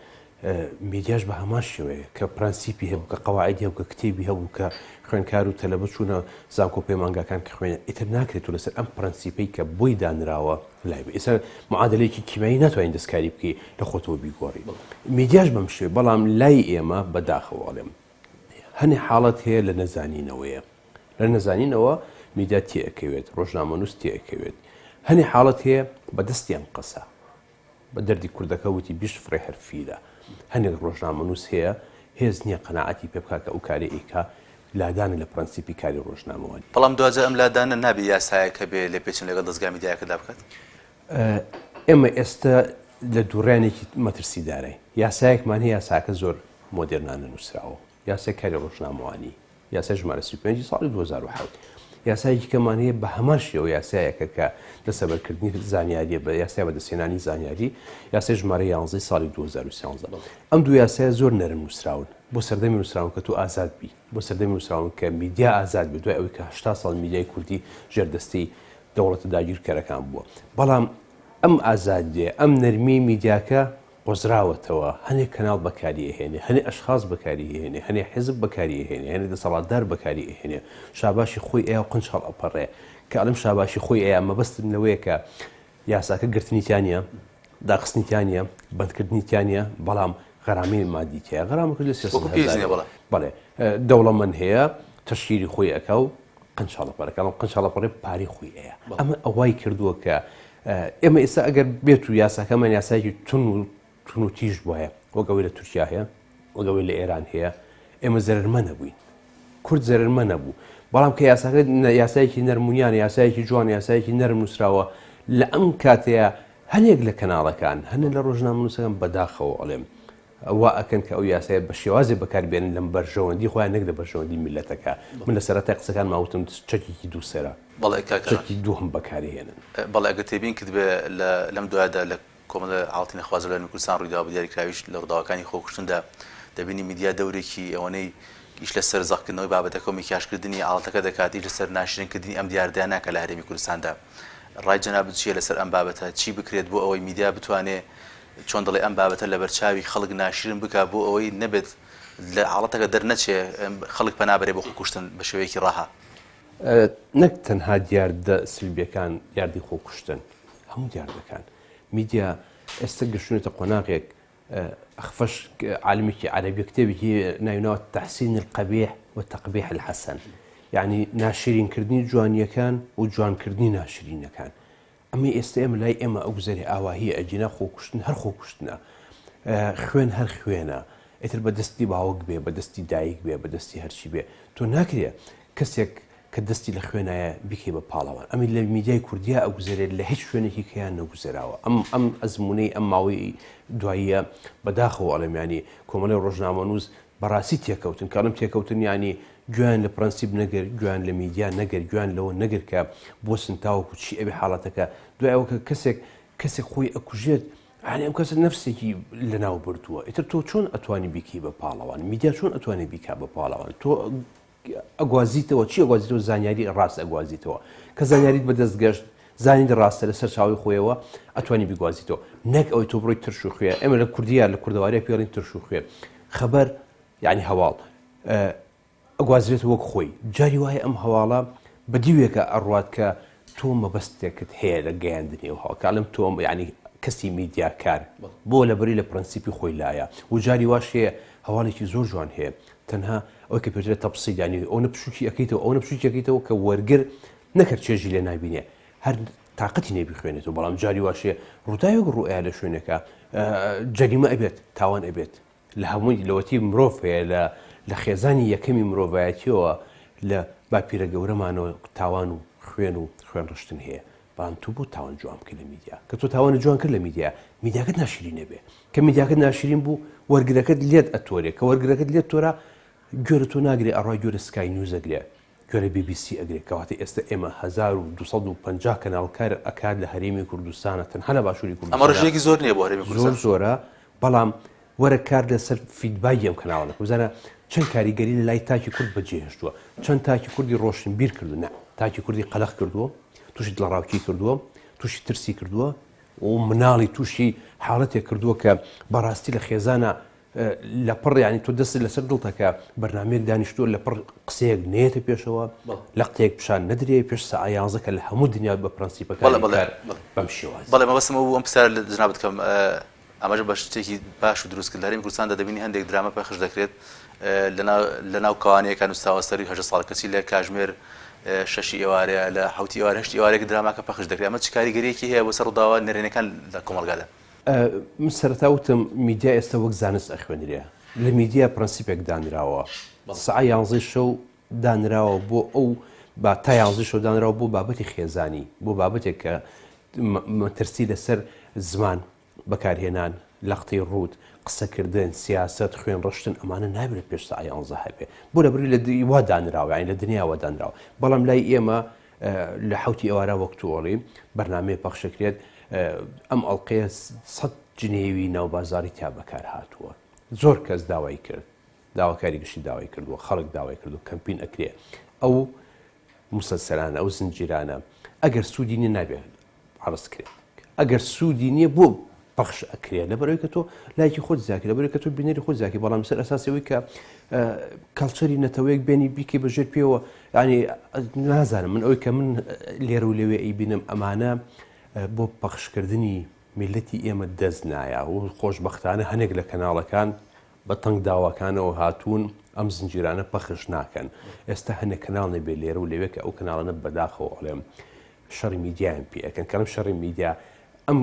میدیاش بە هەمان شێوەیە کە پرەنسیپی هەبوو کە قەواعیدی هەبوو کە کتێبی هەبوو کە خوێندکار و تەلەبە چوونە زانکۆ پەیمانگاکان کە خوێنە ئیتر ناکرێت و لەسەر ئەم پرەنسیپەی کە بۆی دانراوە لای بێ. ئێستا معادلەیەکی کیمایی ناتوانین دەستکاری بکەی لە خۆتەوە بیگۆڕی. میدیاش بەم شێوە بەڵام لای ئێمە بەداخەواڵێم هەنێ حاڵەت هەیە لە نەزانینەوەیە لە نەزانینەوە میدیا تێئەکەوێت ڕۆژنامەنووس تێئەکەوێت هەنێ حاڵەت هەیە بەدەستیان قسە بە دەردی کوردەکە وتی بیشت فڕێ هەرفیلە هەنێک ڕۆژنامەنووس هەیە هێز نییە قەناعەتی پێ بکات کە ئەو کاری ئیکا لادانە لە پرەنسیپی کاری ڕۆژنامەوەی. بەڵام دوجا ئەم لادانە نابێ یاسایە کە بێ لێ پێچن لەگەڵ دەستگای میدیاکەدا بکات. ئێمە ئێستا لە دوورانێکی مەترسیدارای یاسایەکمان هەیە یاساکە زۆر مۆدێرنانە نووسراوە یاسای کاری ڕۆژنامەوانی یاسای ژمارە 35 ساڵی 2007 یاسایەکی کەمان هەیە بە هەمان شێوە یاسایەکە کە دەسەبەرکردنی زانیاریە بە یاسای بەدەستێنانی زانیاری یاسای ژمارە 11 ساڵی 2013 ئەم دوو یاسایە زۆر نەرم نووسراون بۆ سەردەمی نووسراون کە تو ئازاد بی بۆ سەردەمی نووسراون کە میدیا ئازاد بێت دوای ئەوەی کە 80 ساڵ میدیای کوردی ژێردەستەی دەوڵەتە داگیرکەرەکان بووە. بەڵام ئەم ئازادیە ئەم نەرمی میدیاکە قۆزراوەتەوە هەنێک کەناڵ بەکاری ئەهێنێ هەنێ ئەشخاص بەکاری ئەهێنێ هەنێ حیزب بەکاری ئەهێنێ هەنێ دەسەڵاتدار بەکاری ئەهێنێ شاباشی خۆی ئەیە قنچ هەڵ ئەپەڕێ کە ئەڵم شاباشی خۆی ئەیە مەبەستم لەوەیە کە یاساکە گرتنیتیانە داخستنیتیانە بەندکردنیتیانە بەڵام غەرامی مادی تەیە غەرامەکە لە وەکو پێویستە بەڵێ. بەڵێ دەوڵەمەند هەیە تەشکیلی خۆی ئەکە و قنچاڵەپەرەکەڵم قنچاڵەپەڕێ پاری خۆی ئەیە ئەمە ئەوای کردووە کە ئێمە ئێستا ئەگەر بێت و یاساکەمان یاسایکی تون و تیژ بواە وەگەوەی لە تورکیا هەیە وەگەوەی لە ئێران هەیە ئێمە زەرمە نەبووین کورد زەرمە نەبوو بەڵام کە یاساکە یاسایکی نەرمونیان یاسایکی جوان یاسایکی نەرم نووسراوە لە ئەم کاتەیە هەنێک لە کەناڵەکان هەنە لە ڕۆژنامە نووسەکان بەداخەوە ئەڵێم وا ئەکەن کە ئەو یاسایە بە شێوازێ بەکاربێنن لەم بەرژەوەندی خۆیان نەک لە بەرژەوەندی میلەتەکە من لە سەرەتا قسەکان ماوتم چەکێکی دووسەرە چەکی دووهم بەکارهێنن بەڵێ ئەگە تێبین کرد بێ لەم دوایدا لە کۆمەڵە ئاڵتی نەخوازە لە کوردستان ڕوویدا بە دیاریکراویش لە ڕووداوەکانی خۆکوشتندا دەبینی میدیا دەورێکی ئەوەنەی ئیش لەسەر زەخکردنەوەی بابەتەکە و میکاشکردنی ئاڵەتەکە دەکات ئیش لەسەر ناشرینکردنی ئەم دیاردیان ناکە لە هەرێمی کوردستاندا ڕای جەناب چییە لەسەر ئەم بابەتە چی بکرێت بۆ ئەوەی میدیا بتوانێت چۆن دەڵێ ئەم بابەتە لە بەرچاوی خەڵک ناشرین بکات بۆ ئەوەی نەبێت لە حاڵەتەکە دەرنەچێ خەڵک پەنابەرێ بۆ خۆکوشتن بە شێوەیەکی ڕاها نەک تەنها دیاردە سلبیەکان یاردی خۆکوشتن هەموو دیاردەکان میدیا ئێستا گەشتونێتە قۆناغێک أخفش عالمي عربي كتابي ناينات تحسين القبيح وتقبيح الحسن يعني ناشرين كردني جوانيا كان وجوان كردني ناشرين كان أما استعمل لا إما أجزره أواهي أجنا خوكشتنا هر خوكشتنا خوين هر خوينا إتر بدستي باوق بيه بدستي دايق بيه بدستي هرشي بيه تو ناكريا كسيك كدستي لخوينا بكي ببالوان أما اللي ميديا كرديا أجزره اللي هيش خوينا هي كيان أجزره أم أزموني أم معوي دواییە بەداخەوە ئەڵێم ینی کۆمەڵی ڕۆژنامە نووس بەڕاستی تێکەوتن کارم تێکەوتن ینی گویان لە پرەنسیب نەگەر گویان لە میدیا نەگەر گویان لەوە نەگەر کە بۆ سنتاوەکو چی ئەبێ حاڵەتەکە دوایەوەکە کەسێک خۆی ئەکوژێت هەنێ ئەم کەسە نەفسێکی لەناو بردووە ئیتر تۆ چۆن ئەتوانی بیکی بە پاڵەوان میدیا چۆن ئەتوانێت بیکا بە پاڵەوان تۆ ئەگوازیتەوە چی ئەگوازیتەوە زانیاری ڕاست ئەگوازیتەوە کە زانیاریت بەدەستگەشت زانی ڕاستە لەسەر چاوی خۆیەوە ئەتوانی بیگوازیتەوە نەک ئەوەی تۆ بڕۆی ترش و خوێ ئێمە لە کوردیە لە کوردەوارەیە پێڵین ترش و خوێ خەبەر یعنی هەواڵ ئەگوازرێت وەک خۆی جاری وایە ئەم هەواڵە بەدیوێکە ئەڕوات کە تۆ مەبەستێکت هەیە لە گەیاندنی و هەواڵم تۆم یعنی کەسی میدیاکار بۆ لەبەری لە پرەنسیپی خۆی لایە و جاری واش هەیە هەواڵێکی زۆر جوان هەیە تەنها ئەوەی کە پێدرێت تەپسی ینی ئەو نەپشوکی ئەەکەیتەوە ئەو نەپشوکی ئەەکەیتەوە کە وەرگر نەکرد چێژی لێ نابینێ هەر تااقەتی نێبی خوێنێتەوە بەڵام جاری واشەیە ڕووداوێک ڕوئە لە شوێنەکە جەریمە ئەبێت تاوان ئەبێت لە هەمووی لەوەتی مرۆڤ هەیە لە خێزانی یەکەمی مرۆڤایەتیەوە لە باپیرە گەورەمانەوە تاوان و خوێن ڕشتن هەیە بەڵام تو بۆ تاوان جوان بکە لە میدیا کە تۆ تاوان جوان کرد لە میدیاکەت ناشرین نەبێ کە میدیاکەت ناشرین بوو وەرگرەکەت لێت ئەتۆرێ کە وەرگرەکەت لێت تۆرە گوێرە تۆ ناگرێ ئەڕای گوێرە سکای نیوز ئەگرێ گوێرە BBC ئەگرێت کەواتە ئێستا ئێمە 1250 کەناڵکار ئەکات لە هەرێمی کوردستانە تەنها لە باشووری کوردستان ئەمە ڕژێکی زۆر نییە بۆ هەرێمی کوردستان زۆرە بەڵام وەرە کار لەسەر فیدبای ئەم کەناڵە بزانە چەند کاریگەری لە لای تاکی کورد بەجێهێشتووە چەند تاکی کوردی ڕۆشنبیر کردو نە تاکی کوردی قەلەق کردووە تووشی دڵڕاوکی کردووە تووشی ترسی کردووە و مناڵی تووشی حاڵەتێک کردووە کە بەڕاستی لە خێزانە لە پڕ ینی تۆ دەست لەسەر دڵتەکە بەرنامەیەک دانیشتووە لە پڕ قسەیەک نێتە پێشەوە لە قتەیەک پیشان نەدرێ پێش سەعات 11 کە لە هەموو دنیا بە پرەنسیپەکان بەم شێوازە بەڵێ مەبەستمە بوو ئەم پرسیار لە جناب بکەم ئەمەش بە شتێکی باش و دروست کرد لە هەرێمی کوردستاندا دەبینی هەندێک درامە پەخش دەکرێت لەناو کەوانەیەکان و ساوەسەری 8 ساڵ کەسی لە کاژمێر شەشی ئێوارەیە لە حوتی ئێوارە هەشتی ئێوارێک دراماکە پەخش دەکرێت ئەمە چ کاریگەریەکی هەیە بۆ سەر ڕووداوە نەرێنەکان لە کۆمەڵگادا من سەرەتا وتم میدیا ئێستا وەک زانست ئەخوێنرێ لە میدیا پرەنسیپێک دانراوە سعی 11 شەو دانراوە بۆ ئەو با تا 11 شەو دانراوە بۆ بابەتی خێزانی بۆ بابەتێک کە مەترسی لەسەر زمان بەکارهێنان لەقتەی ڕوود قسەکردن سیاست خوێن ڕشتن ئەمانە نابێت پێش سعی 11 هەبێ بۆ لەبری لە وا دانراوە یعنی لە دنیاوە دانراوە بەڵام لای ئێمە لە حوتی ئێوارە وەکتۆڵی بەرنامەیە پەخشەکرێت ئەم ئەڵلقەیە 100 جنێوی ناوبازاری تا بەکار هاتووە زۆر کەس داوای کرد داواکاری گشتی داوای کردووە خەڵک داوای کردو کەمپین ئەکرێ ئەو مسلسلانە ئەو زنجیرانە ئەگەر سوودی نیە نابێت عرض کرێت ئەگەر سوودی نییە بۆ پەخش ئەکرێت لەبەرەوەی کە تۆ لایکی خۆت زیاکی لەبەرەوەی کە تۆ بینەری خۆت زیاکی بەڵام سەر ئەساسەوەی کە کەڵچەری نەتەوەیەک بێنی بیکەی بەژێر پێوە ینی نازانم من ئەوەی کە من لێرە و لەوێ ئەی بینم ئەمانە بۆ پەخشکردنی میلەتی ئێمە دەست نایە و خۆشببختانە هەنێک لە کەناڵەکان بە تەنگ داواکانەوە هاتوون ئەم زنجیرانە پەخش ناکەن. ئێستا هەنێک کەناڵ نەبێ لێرە و لەوێکە ئەو کەناڵانە بەداخەوە ئەڵێم شەڕی میدیایان پێ ئەەکەن کەم شەڕی میدیا ئەم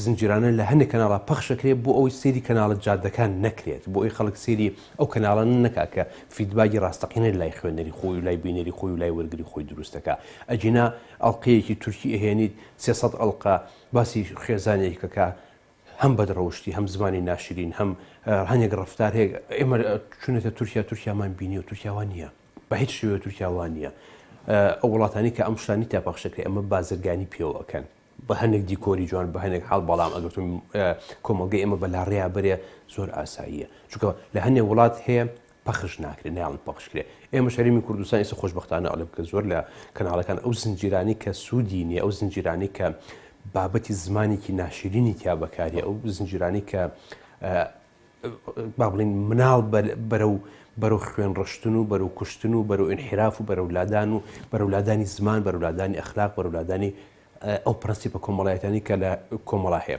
زنجیرانە لە هەندێک کەناڵە پەخشەکرێت بۆ ئەوەی سێری کەناڵە جادەکان نەکرێت بۆ ئەوی خەڵک سێری ئەو کەناڵان نەکا کە فیدباگی ڕاستەقینە لای خوێنەری خۆی و لای بینەری خۆی و لای وەرگری خۆی دروستەکە. ئەجینا ئەڵلقەیەکی تورکی ئەهێنیت 300 ئەڵلقە باسی خێزانێکەکە هەم بەدڕەوشتی هەم زمانی ناشرین هەم هەنێک ڕفتار هەیە ئێمە چونێتە تورکیامان بینی و تورکیاوان نییە بە هیچ شێوە تورکیاوان نییە. ئەو وڵاتانی کە ئەم شتانی تاپەخشەکرێ ئەمە بازرگانی پێوەکەن بە هەندێک دیکۆری جوان بە هەندێک حاڵ بەڵام ئەگەتون کۆمەلگەی ئێمە بەلاڕێیا بەرێ زۆر ئاساییە چونکە لە هەندێک وڵات هەیە پەخش ناکرێت ناڵن پەخشکرێ. ئێمە شەریمی کوردستان ئێستا خۆشببختانە ئەڵێ بکە زۆر لە کەناڵەکان ئەو زنجیرانی کە سوودی نیە ئەو زنجیرانی کە بابەتی زمانێکی ناشرینی تیا بەکارێ ئەو زنجیرانی کە با بڵین مناڵ بەرەو خوێن ڕشتن و بەرەو کوشتن و بەرەو ئینحراف و بەرەولادان و بەرەولادانی زمان بەرەولادانی ئەخلاق بەرەولادانی ئەو پرەنسیپە کۆمەڵایەتانی کە لە کۆمەڵا هەیە.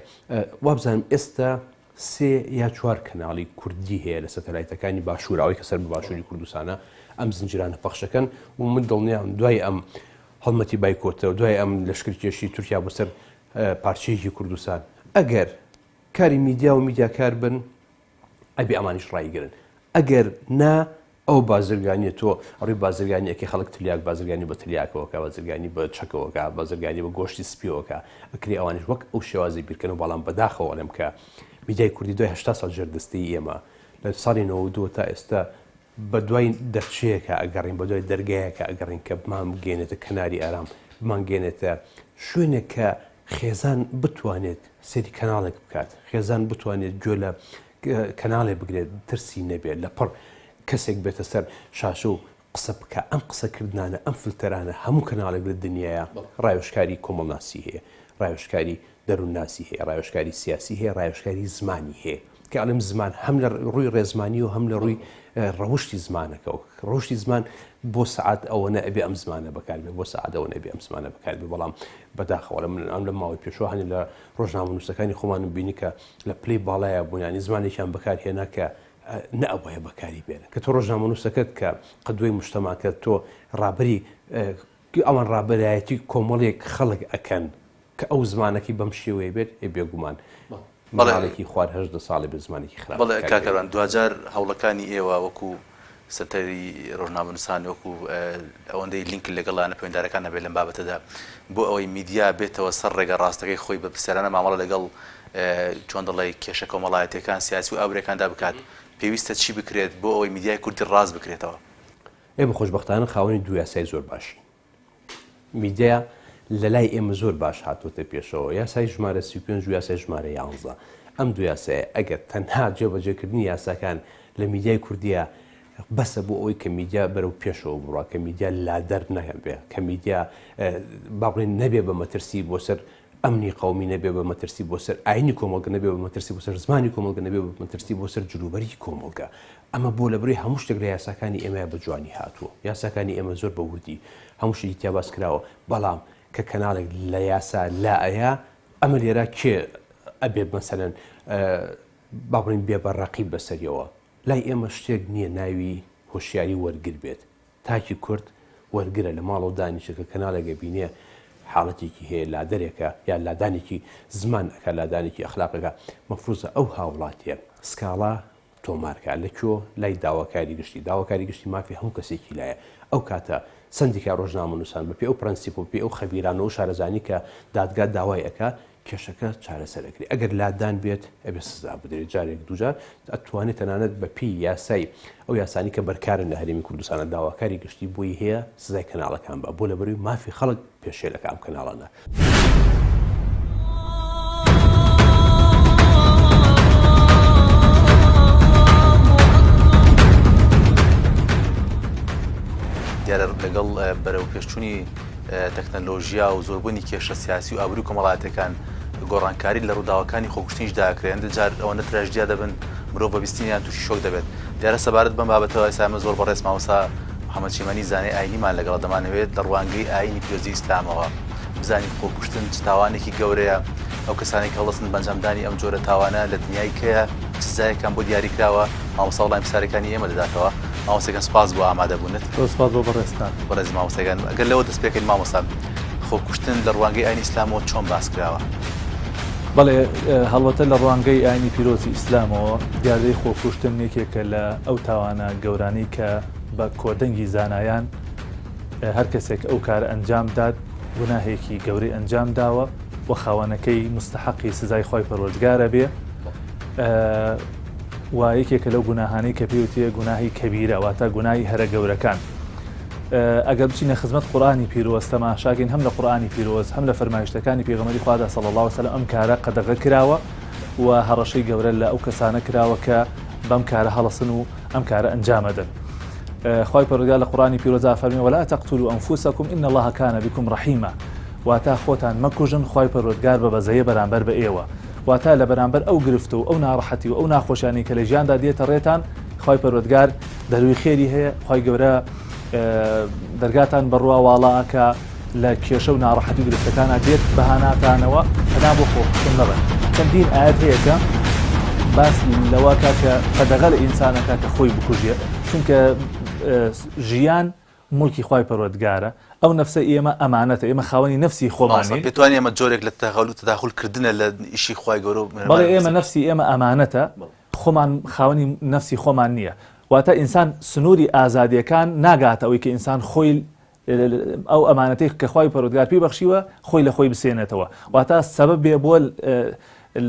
وابزانم ئێستا 3 یا 4 کەناڵی کوردی هەیە لە سەتەلایتەکانی باشوورەوەی کە سەر بە باشووری کوردستانە ئەم زنجیرانە پەخشەکەن و من دڵنیام دوای ئەم هەڵمەتی بایکۆتە و دوای ئەم لەشکرکێشی تورکیا بۆ سەر پارچەیەکی کوردستان ئەگەر کاری میدیا و میدیاکار بن ئەبێ ئەمانیش ڕایگرن ئەگەر نا ئەو بازرگانیە تۆ ڕووی بازرگانیەکە خەڵک تلیاک بازرگانی بە تلیاکەوەکە بازرگانی بە چەکەوەکە بازرگانی بە گۆشتی سپیەوەکە ئەکری ئەوانش وەک ئەو شێوازی بیرکەن و بەڵام بەداخەوە لەم کە میدیای کوردی دوای 80 ساڵ ژێردەستەی ئێمە لە ساڵی 92 تا ئێستا بە دوای دەرچەیەکە ئەگەڕین بە دوای دەرگایەکە ئەگەڕین کە بمانگەێنێتە کەناری ئارام بمانگەێنێتە شوێنێک کە خێزان بتوانێت سێری کەناڵێک بکات خێزان بتوانێت گوێ لە کەناڵێ بگرێت ترسی نەبێت لە پڕ کەسێک بێتە سەر شاشە و قسە بکە ئەم قسەکردانە ئەم فلتەرانە هەموو کەناڵێک لە دنیاە ڕایۆشکاری کۆمەڵناسی هەیە ڕایۆشکاری دەروونناسی هەیە ڕایۆشکاری سیاسی هەیە ڕایۆشکاری زمانی هەیە کە ئەڵم زمان هەم لە ڕووی ڕێزمانی و هەم لە ڕووی ڕەوشتی زمانەکەەوە ڕۆشتی زمان بۆ سعات ئەوە نەبێ ئەم زمانە بەکاربێ بۆ سعات ئەوە نەبێ ئەم زمانە بەکاربێ بەڵام بەداخەوە من ئەم لە ماوەی پێشوە هەنی لە ڕۆژنامە نووسەکانی خۆمانم بینی کە لە پلەی باڵایە بوونیانی زمانێکیان بەکارهێنا کە نەبووە بەکاری بێنە کە تۆ ڕۆژنامە نووسەکەت کە قەدوەی مشتەماکە تۆ ڕابری ئەوان ڕابەرایەتی کۆمەڵێک خەڵک ئەکەن کە ئەو زمانەکەی بەم شێوەیە بێت بێگومان ماڵێکی خوارد 18 ساڵی بە زمانێکی خراپ. بەڵێ کاکەوان دوجار هەوڵەکانی ئێوە وەکو سەتەری ڕۆژنامە نووسان وەکو ئەوەندەی لینک لەگەڵانە پەیوەنددارەکان هەبێت لەم بابەتەدا بۆ ئەوەی میدیا بێتەوە سەر ڕێگە ڕاستەکەی خۆی بە پرسیارانە مامەڵە لەگەڵ چۆن دەڵێ کێشە کۆمەڵایەتیەکان سیاسی و ئەوڕێکاندا بکات پێویستە چی بکرێت بۆ ئەوەی میدیای کوردی ڕاست بکرێتەوە؟ ئێمە خۆشبەختانە خاوەنی دوو یاسای زۆر باشی میدیا لە لای ئێمە زۆر باش هاتوۆتە پێشەوە یاسای ژمارە 35 و یاسای ژمارە 11 ئەم دوو یاسایە ئەگەر تەنها جێبەجێکردنی یاساکان لە میدیای کوردیە بەسە بۆ ئەوەی کە میدیا بەرەو پێشەوە بڕە کە میدیا لادەر نەبێ کە میدیا با بڵێن نەبێ بە مەترسی بۆ سەر ئەمنی قومی نەبێ بە مەترسی بۆ سەر ئاینی کۆمەڵگە نەبێ بە مەترسی بۆ سەر زمانی کۆمەڵگە نەبێ بە مەترسی بۆ سەر جلوبەری کۆمەڵگە ئەمە بۆ لەبەری هەموو شتێک لە یاساکانی ئێمە بە جوانی هاتووە یاساکانی ئێمە زۆر بە وردی هەموو شتی تیا باس کراوە بەڵام کە کەناڵێک لە یاسا لا ئەیە ئەمە لێرە کێ ئەبێت مەسەلەن با بڵین بێ بەڕەقیب بەسەریەوە لای ئێمە شتێک نییە ناوی هۆشیاری وەرگر بێت تاکی کورد وەرگرە لە ماڵ و دانیشەکە کەناڵێکە بینێ حاڵەتێکی هەیە لادەرێکە یا لادانێکی زمان ئەکە لادانێکی ئەخلاقەکە مەفروزە ئەو هاوڵاتیە سکاڵا تۆمارکە لەکوێ لای داواکاری گشتی مافی هەموو کەسێکی لایە ئەو کاتە سندیکا ڕۆژنامە نووسان بەپێ ئەو پرەنسیپ و پێ ئەو خەبیرانە و شارەزانی کە دادگا داوای ئەکا کێشەکە چارەسەرەکری ئەگەر لادان بێت ئەبێ سزا بدرێت جارێک دوجار ئەتوانێت تەنانەت بە پێی یاسای ئەو یاسانی کە بەرکارن لە هەرێمی کوردستانە داواکاری گشتی بۆی هەیە سزای کەناڵەکان بە بۆ لەبەروی مافی خەڵک پێشێلەکە ئەم کەناڵانە. دیارە لەگەڵ بەرەو پێشچوونی تەکنەلۆژیا و زۆربوونی کێشە سیاسی و ئابرووی کۆمەڵایەتەکان گۆڕانکاری لە ڕووداوەکانی خۆکوشتنیشدا کرێن جار ئەوەنە تراژدیا دەبن مرۆڤ بە بیستنیان تووشی شۆک دەبێت دیارە سەبارەت بەم بابەتەوە ئێستا زۆر بەڕێز مامۆستا محەممەد چیمەنی زانای ئاینیمان لەگەڵ دەمانەوێت لە ڕوانگەی ئاینی پیرۆزی ئیسلامەوە بزانین خۆکوشتن چ تاوانێکی گەورەیە ئەو کەسانی کە هەڵەستن بەنجامدانی ئەم جۆرە تاوانە لە دنیای کەیە سزایەکان بۆ دیاریکراوە مامۆستا وڵای پرسیارەکانی ئێمە دەداتەوە. مامۆستاکان سپاس بۆ ئامادەبوونت. سپاس بۆ بەڕێستان. بەڕێز مامۆستاکان ئەگەر لەوە دەست پێکەین مامۆستا خۆکوشتن لە ڕوانگەی ئاینی ئیسلامەوە چۆن باس کراوە؟ بەڵێ هەڵوەتە لە ڕوانگەی ئاینی پیرۆزی ئیسلامەوە دیاردەی خۆکوشتن یەکێکە لە ئەو تاوانە گەورانەی کە بە کۆدەنگی زانایان هەر کەسێک ئەو کارە ئەنجام داد گوناهێکی گەورەی ئەنجام داوە و خاوەنەکەی مستحقی سزای خۆی پەروەردگارە بێ و یەکێکە لەو گوناهانەی کە پێوتیە گوناهی کەبیرە واتە گوناهی هەرە گەورەکان. ئەگەر بچینە خزمەت قورئانی پیرۆز تەماشاکەین هەم لە قورئانی پیرۆز هەم لە فەرمایشتەکانی پێغەمبەری خوادا صلی الله علیه و سلم ئەم کارە قەدەغە کراوە و هەڕەشەی گەورە لە ئەو کەسانە کراوە کە بەم کارە هەڵەسن و ئەم کارە ئەنجامەدەن. خۆی پەروەردگار لە قورئانی پیرۆزا فەرمێ ولا تقتلوا انفسكم ان الله كان بكم رحيما واتە خۆتان مەکوژن خۆی پەروەردگار بە بەزەیە بەرامبەر بە ئێوە واتە لە بەرامبەر ئەو گرفتە و ئەو ناڕەحەتی و ئەو ناخۆشیانی کە لە ژیاندا دێتە ڕێتان خۆی پەروەردگار دەروی خێری هەیە خۆی گەورە دەرگاتان بڕوا واڵاکە لە کێشە و ناڕەحەتی و گرفتەکانە دێت بەهاناتانەوە پەنا بۆ خۆکوشتن نەبن. چەندین ئاەت هەیە کە باس لەوە کە قەدەغە لە ئینسانەکە کە خۆی بکوژێت چونکە ژیان مڵکی خۆی پەروەردگارە ئەو نەفسە ئێمە ئەمانەتە ئێمە خاوەنی نەفسی خۆمانی پێتوانین ئێمە جۆرێک لە تەغەڵ و تەداخولکردنە لە ئیشی خۆی گەورە بەڵێ ئێمە نەفسی ئێمە ئەمانەتە خۆمان خاوەنی نەفسی خۆمان نییە واتە ئینسان سنووری ئازادیەکان ناگاتە ئەوەی کە ئینسان خۆی ئەو ئەمانەتەی کە خۆی پەروەردگار پێی بەخشیوە خۆی لە خۆی بسێنێتەوە واتە سەبەب بێ بۆ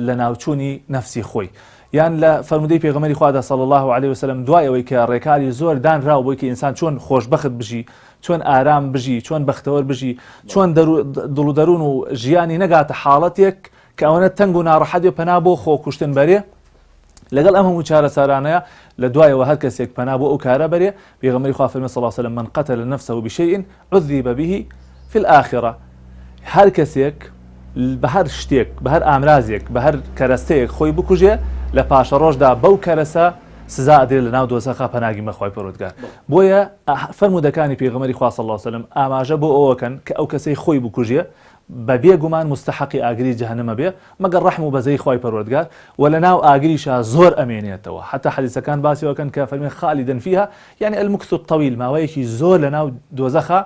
لە ناوچوونی نەفسی خۆی یان لە فەرمودەی پێغەمبەری خوادا صلی الله علیه و سلم دوای ئەوەی کە ڕێکاری زۆر دانراوە بۆی کە ئینسان چۆن خۆشبەخت بژی چۆن ئارام بژی چۆن بەختەوەر بژی چۆن دڵ و دەروون و ژیانی نەگاتە حاڵەتێک کە ئەوەنە تەنگ و ناڕەحەت پەنا بۆ خۆکوشتن بەرێ لەگەڵ ئەم هەموو چارەسارانەیە لە دوایەوە هەر کەسێک پەنا بۆ ئەو کارە بەرێ پێغەمبەری خوا فەرمێ صلی الله علیه و سلم من قتل نفسه بشيء عذب به في الآخرة هەر کەسێک بە هەر شتێک بە هەر ئامرازێک بە هەر کەرەستەیەک خۆی بکوژێ لە پاشە ڕۆژدا بەو کەرەسە سزا ئەدرێت لە ناو دۆزەخە پەناگی مەخوای پەروەردگار بۆیە فەرمودەکانی پێغەمبەری خوا صلی الله علیه و سلم ئاماژە بۆ ئەوەکەن کە ئەو کەسەی خۆی بکوژێ بە بێگومان مستحقی ئاگری جەهەنەمە بێ مەگەر ڕەحم و بەزەی خۆی پەروەردگار و لە ناو ئاگریشا زۆر ئەمێنێتەوە حتا حەدیثەکان باسیەوەکەن کە فەرمێ خالیدن فیها یعنی المکث الطویل ماوەیەکی زۆر لە ناو دۆزەخە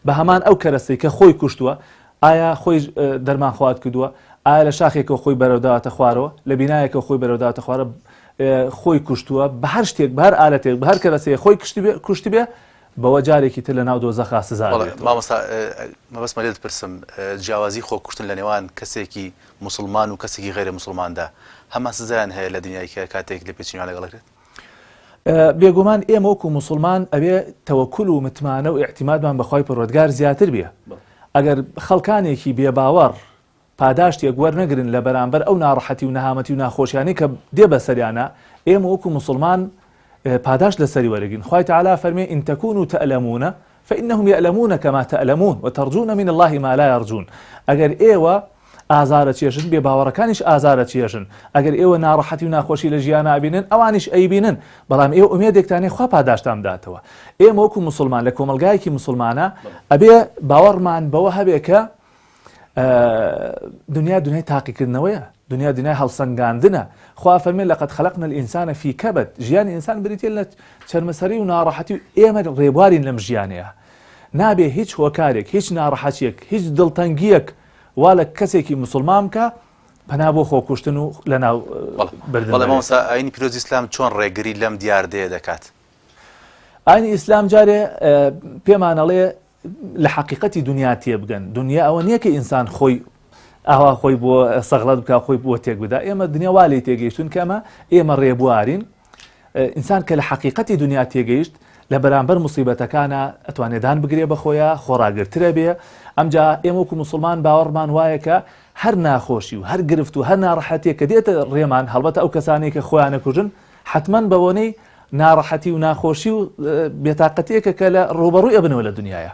بە هەمان ئەو کەرەستەی کە خۆی کوشتووە ئایا خۆی دەرمان خوارد کردووە ئایا لە شاخێکەوە خۆی بەرەوداواتە خوارەوە لە بینایەکە خۆی بەرەوداواتە خوارە خۆی کوشتووە بە هەر شتێک بە هەر ئالەتێک بە هەر کەرەسەیە خۆی کوشتی بێ بەوە جارێکی تر لە ناو دۆزەخا سزا دێت. مامۆستا مەبەستمە لێت پرسم جیاوازی خۆکوشتن لە نێوان کەسێکی موسڵمان و کەسێکی غیرە موسڵماندا هەمان سزایان هەیە لە دنیای کە کاتێک لە پێچینیان لەگەڵەکرێت؟ بێگومان ئێمە وەکو موسڵمان ئەبێ تەوەکول و متمانە و ئیعتیمادمان بەخوای پەروەردگار زیاتر بێ. ئەگەر خەڵکانێکی بێباوەڕ پاداشتێک وەرنەگرن لە بەرامبەر ئەو ناڕەحەتی و نەهامەتی و ناخۆشیانی کە دێ بەسەریانە ئێمە وەکو موسڵمان پاداش لەسەری وەرەگرین. خوای تەعالا فەرمێ ئین تەکونوا تەئلەمون فإنهم يألمون كما تألمون وترجون من الله ما لا يرجون. ئەگەر ئێوە ئازارە چێژن بێ باوەڕەکانیش ئازارە چێژن ئەگەر ئێوە ناڕەحەتی و ناخۆشی لە ژیانە ئەبینن ئەوانیش ئەیبینن بەڵام ئێوە ئومێدێکتانێ خوا پاداشتان بداتەوە. ئێمە وەکو موسڵمان لە کۆمەلگایەکی موسڵمانە ئەبێ باوەڕمان بەوە هەبێ کە دنیا دنیای تاقیکردنەوەیە دنیا دنیای هەڵسەنگاندنە. خوا فەرمێ لەقەد خەلەقنا الئینسان فی کەبد ژیانی ئینسان بریتێ لە چەرمەسەری و ناڕەحەتی و ئێمە ڕێبوارین لەم ژیانەیە نابێ هیچ هۆکارێک هیچ ناڕەحەتیەک هیچ دڵتەنگیەک وا لە کەسێکی موسڵمان بکە پەنا بۆ خۆکوشتن و لە ناو بردن. بەڵێ مامۆستا ئاینی پیرۆزی ئیسلام چۆن ڕێگری لەم دیاردەیە دەکات؟ ئاینی ئیسلام جارێ پێمانەڵێ لە حەقیقەتی دنیا تێبگەن دنیا ئەوە نییە کە ئینسان خۆی ئاوا خۆی بۆ سەغڵەت بکە خۆی بۆ تێک بدا ئێمە دنیا والی تێگەیشتون کەمە ئێمە ڕێبوارین ئینسان کە لە حەقیقەتی دنیا تێگەیشت لە بەرامبەر موسیبەتەکانە ئەتوانێدان بگرێ بە خۆیە خۆڕاگرترە بێ. ئەمجا ئێمە وەکو موسڵمان باوەڕمان وایە کە هەر ناخۆشی و هەر گرفت و هەر ناڕەحەتێک کە دێتە ڕێمان هەڵبەتە ئەو کەسانەی کە خۆیانە کوژن حتمما بەوەنەی ناڕەحەتی و ناخۆشی و بێتاقەتێکە کە لە ڕوبەڕووی ئەبنەوە لە دنیاە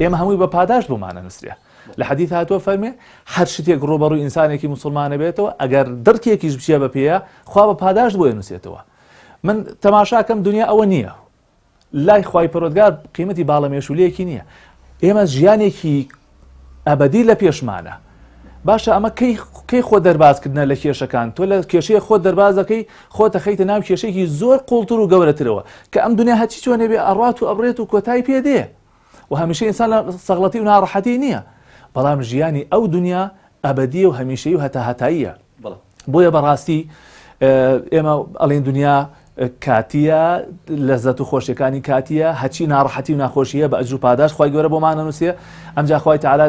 ئێمە هەمووی بە پاداش بۆمانە نووسرێ. لە حەدیث هاتووە فەرمێ هەر شتێک ڕوبەڕووی ئینسانێکی موسڵمانە بێتەوە ئەگەر دڕکێکیش بچێ بە پێەیە خوا بە پاداش بۆ نووسێتەوە. من تەماشاکەم دنیا ئەوە نییە لای خوای پەروەردگار قیمەتی باڵەمێشولەیەکی نییە. ئێمە ژیانێکی ئەبەدی لە پێشمانە باشە ئەمە کەی خۆ دەربازکردنە لە کێشەکان تۆ لە کێشەیە خۆ دەربازەکەی خۆتە خەیتە ناو کێشێکی زۆر قوڵتر و گەورەترەوە کە ئەم دنیا هەچی چۆنێ بێ ئەڕات و ئەبڕێت و کۆتایی پێدێ و هەمیشە ئینسان لە سەغڵەتی و ناڕەحەتی نییە بەڵام ژیانی ئەو دنیا ئەبەدیە و هەمیشەی و هەتاییە بۆیە بەڕاستی ئێمە ئەڵێن دنیا کاتیە لەزەت و خۆشیەکانی کاتیە هەچی ناڕەحەتی و ناخۆشیە بە ئەجر و پاداش خی گەورە بۆمان نووسێ ئەمجا خی تەعالا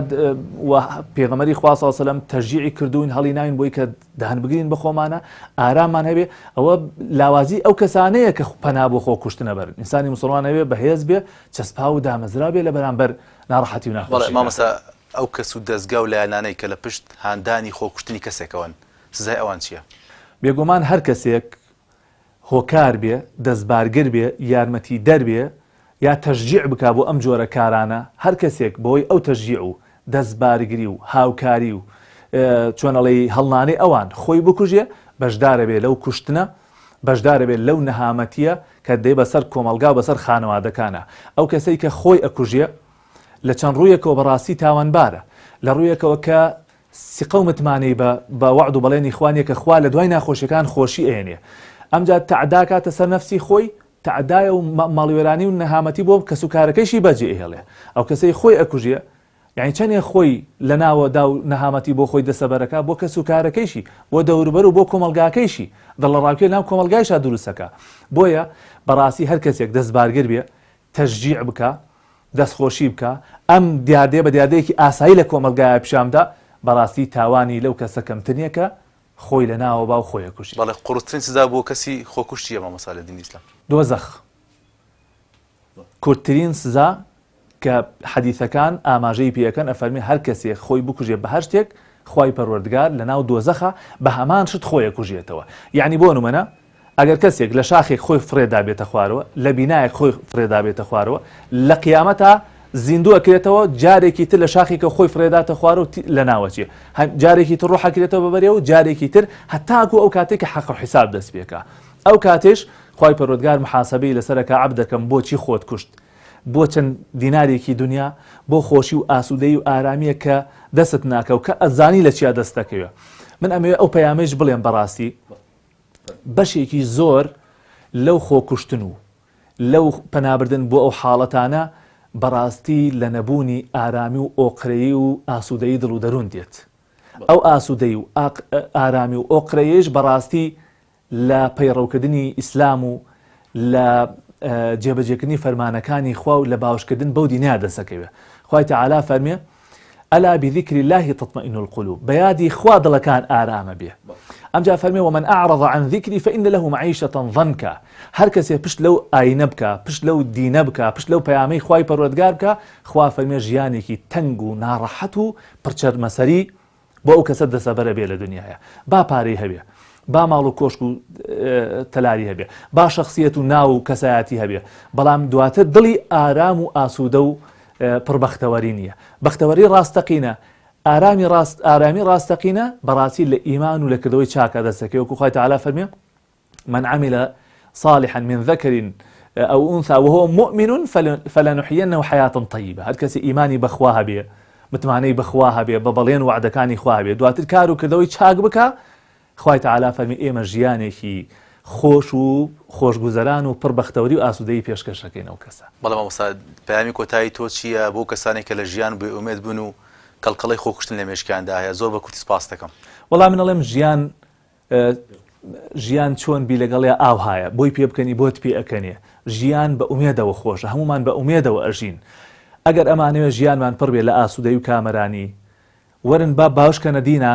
پێغەمبەری خوا صلی الله علیه و سلم تەشجیعی کردوین هەڵی ناوین بۆی کە دەهەن بگرین بە خۆمانە ئاراممان هەبێ ئەوە لاوازی ئەو کەسانەیە کە پەنا بۆ خۆ کوشتنە بەرن ئینسانی مسلمان هەبێ بەهێز بێ چەسپا و دامەزرا بێ لە بەرامبەر ناڕەحەتی و ناخۆشی مامەستا ئەو کەس و دەستگا و لایەنانەی کە لە پشت هاندانی خۆکوشتنی کەسێکەوەن سزای ئەوان چییە؟ بێگومان هەر کەسێک هۆکار بێ دەستبارگر بێ یارمەتی دەربێ یا تەشجیع بک بۆ ئەم جۆرە کارانە هەر کەسێک بۆی ئەو تەشجیع و دەستبارگری و هاوکاری و چۆنەڵی هەڵنانەی ئەوان خۆی بکوژێ بەشدارە بێ لەو کوشتنە بەشدارە بێت لەو نەهامەتیە کە دەی بەسەر کۆمەلگا و بەسەر خانەوادەکانە ئەو کەسەی کە خۆی ئەکوژێ لە چەند ڕوویەکەوە بەڕاستی تاوانبارە لە ڕوویەکەوە کە سیقە و متمانەی بە وعد و بەڵێنی خوانیە کە خوا لە دوای ناخۆشیەکان خۆشی ئێنێ ئەمجا تەعدا کاتە سەر نەفسی خۆی تەعدایە و ماڵوێرانی و نەهامەتی بۆ کەس و کارەکەیشی بەجێ ئێڵێ ئەو کەسەی خۆی ئەکوژێ یعنی چەندێ خۆی لە ناوەدا و نەهامەتی بۆ خۆی دەسەبەرەکە بۆ کەس و کارەکەیشی بۆ دەوروبەر و بۆ کۆمەلگاکەیشی دڵە ڕاوکێ ناو کۆمەلگایشا دروستەکە بۆیە بەڕاستی هەر کەسێک دەستبارگر بێ تەشجیع بکە دەستخۆشی بکە ئەم دیاردێ بە دیاردەیەکی ئاسایی لە کۆمەلگایە پیشامدا بەڕاستی تاوانی لەو کەسە کەمترنیەکە خۆی لە ناوە باو خۆی کوشت بەڵێ قورتترین سزا بۆ کەسی خۆکوشتیە مامۆستا لە دینی ئیسلام دۆزەخ کورتترین سزا کە حەدیثەکان ئاماژەی پێەکەن ئەفەرمی هەر کەسێک خۆی بکوژێ بە هەر شتێک خوای پەروەردگار لە ناو دۆزەخە بە هەمان شت خۆی کوژێتەوە یعنی بۆ نمونە ئەگەر کەسێک لە شاخێک خۆی فرێدا بێتە خوارەوە لە بینایەک خۆی فرێدا بێتە خوارەوە لە قیامەتە زیندوو ئەکرێتەوە جارێکی تر لە شاخێکە خۆی فرێداتە خوارە و لە ناوەچێ جارێکی تر ڕۆحەکرێتەوە بەبەرێ و جارێکی تر هەتاکو ئەو کاتێک کە حەق و حیساب دەست پێکە ئەو کاتێش خوای پەروەردگار محاسبەی لەسەرەکە عەبدەکەم بۆچی خۆت کوشت بۆ چەند دینارێکی دنیا بۆ خۆشی و ئاسوودەی و ئارامیە کە دەست ناکە و کە ئەزانی لە چیا دەستەکەوێ من ئەمەوێ ئەو پەیامەش بڵێم بەڕاستی بەشێکی زۆر لەو خۆکوشتن و لەو پەنابردن بۆ ئەو حاڵەتانە بەڕاستی لە نەبوونی ئارامی و ئۆقرەیی و ئاسوودەیی دڵ و دەروون دێت ئەو ئاسوودەی و ئارامی و ئۆقرەیەش بەڕاستی لە پەیڕەوکردنی ئیسلام و لە جێبەجێکردنی فەرمانەکانی خوا و لە باوشکردن بەو دینیا دەسەکەوێ خوای تەعالا فەرمێ ئەلا بذیکری الله تطمئن القلوب بەیادی خوا دڵەکان ئارامە بێ ئەمجا فەرمێ ومن أعرض عن ذكري فإن له معيشة ضنكا هەر کەسێ پشت لەو ئاینە بکە پشت لەو دینە بکە پشت لەو پەیامەی خوای پەروەردگار بکە خوا فەرمێ ژیانێکی تەنگ و ناڕەحەت و پڕچەرمەسەری بۆ ئەو کەسە دەسەبەرە بێ لە دنیاە با پارەی هەبێ با ماڵ و کۆشک و تەلاری هەبێ با شخصیەت و ناو و کەسایەتی هەبێ بەڵام دواتر دڵی ئارام و ئاسوودە و پڕبەختەوەری نییە بەختەوەری ڕاستەقینە ئارامی ڕاستەقینە بەڕاستی لە ئیمان و لە کردەوەی چاکە دەستەکەی وەکو خوای تەعالا فەرمێ من عمل صالحا من ذكر أو أنثى وهو مؤمن فلنحيينه حياة طيبة هەر کەسی ئیمانی بەخوا هەبێ متمانەی بەخوا هەبێ بە بەڵێن وعدەکانی خوا هەبێ دواتر کار و کردەوەی چاک بکە خوای تەعالا فەرمی ئێمە ژیانێکی خۆش و خۆشگوزەران و پڕبەختەوەری و ئاسوودەیی پێشکەشەکەین ئەو کەسە بەڵام مامۆستا پەیامی کۆتایی تۆ چییە بۆ کەسانێک کە لە ژیان بێ ئومێد بوون و کەڵکەڵەی خۆکوشتن لە مێشکیاندا هەیە زۆر بە کورتی سپاس دەکەم وەڵام من ئەڵێم ژیان چۆن بی لەگەڵێ ئاو هایە بۆی پێ بکەنی بۆت پێ ئەکەنێ ژیان بە ئومێدەوە خۆشە هەمومان بە ئومێدەوە ئەژین ئەگەر ئەمانەوێ ژیانمان پڕ بێ لە ئاسوودەی و کامەرانی وەرن با باوشکەنە دینە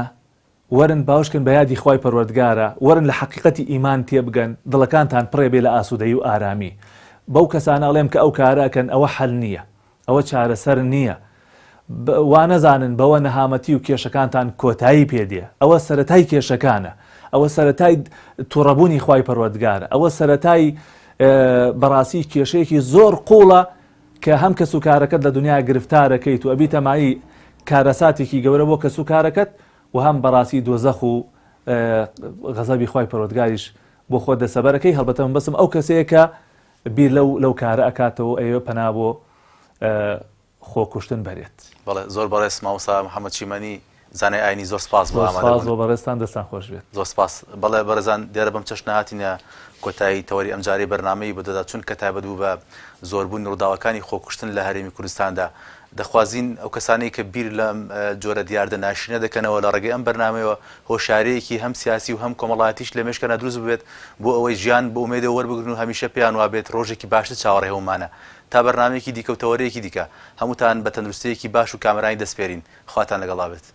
وەرن باوشکن بە یادی خوای پەروەردگارە وەرن لە حەقیقەتی ئیمان تێبگەن دڵەکانتان پڕێ بێ لە ئاسوودەی و ئارامی بەو کەسانە ئەڵێم کە ئەو کارەکەن ئەوە حەل نییە ئەوە چارەسەر نییە وانەزانن بەوە نەهامەتی و کێشەکانتان کۆتایی پێدێ ئەوە سەرەتای کێشەکانە ئەوە سەرەتای تووڕەبوونی خوای پەروەردگارە ئەوە سەرەتای بەڕاستی کێشەیەکی زۆر قوڵە کە هەم کەس و کارەکەت لە دنیا گرفتارەکەیت و ئەبی تەمایی کارەساتێکی گەورە بۆ کەس و کارەکەت و هەم بەڕاستی دۆزەخ و غەزەبی خوای پەروەردگاریش بۆ خۆت دەسەبەرەکەی هەڵبەتە من بەسم ئەو کەسەیە کە بیر لەو کارە ئەکاتەوە ئەوێ پەنا بۆ خۆکوشتن بەرێت بەڵێ زۆر بەڕێز مامۆستا محەممەد چیمەنی زانای ئاینی زۆر سپاس بۆ سپاس ئامادەبوون. بۆ بەڕێستان دەستان خۆش بێت. زۆر سپاس. بەڵێ بەڕێزان دیارە بەم چەشنە هاتینە کۆتایی تەوەری ئەمجارەی بەرنامەی بەدەدا چون کە تایبەت بوو بە زۆربوون ڕووداوەکانی خۆکوشتن لە هەرێمی کوردستاندا. دەخوازین ئەو کەسانەی کە بیر لەم جۆرە دیاردە ناشینە دەکەنەوە لە ڕێگەی ئەم بەرنامەوە هۆشارەیەکی هەم سیاسی و هەم کۆمەڵایەتیش لە مێشکەنە دروست ببێت بۆ ئەوەی ژیان بە ئومێدە وەربگرن و هەمیشە پێیان وابێت ڕۆژێکی باشتر چاوەڕێ هەمومانە تا بەرنامەیەکی دیکە و تەوەرەیەکی دیکە هەمووتان بە تەندروستەیەکی باش و کامەرانی دەسپێرین. خواتان لەگەڵا بێت.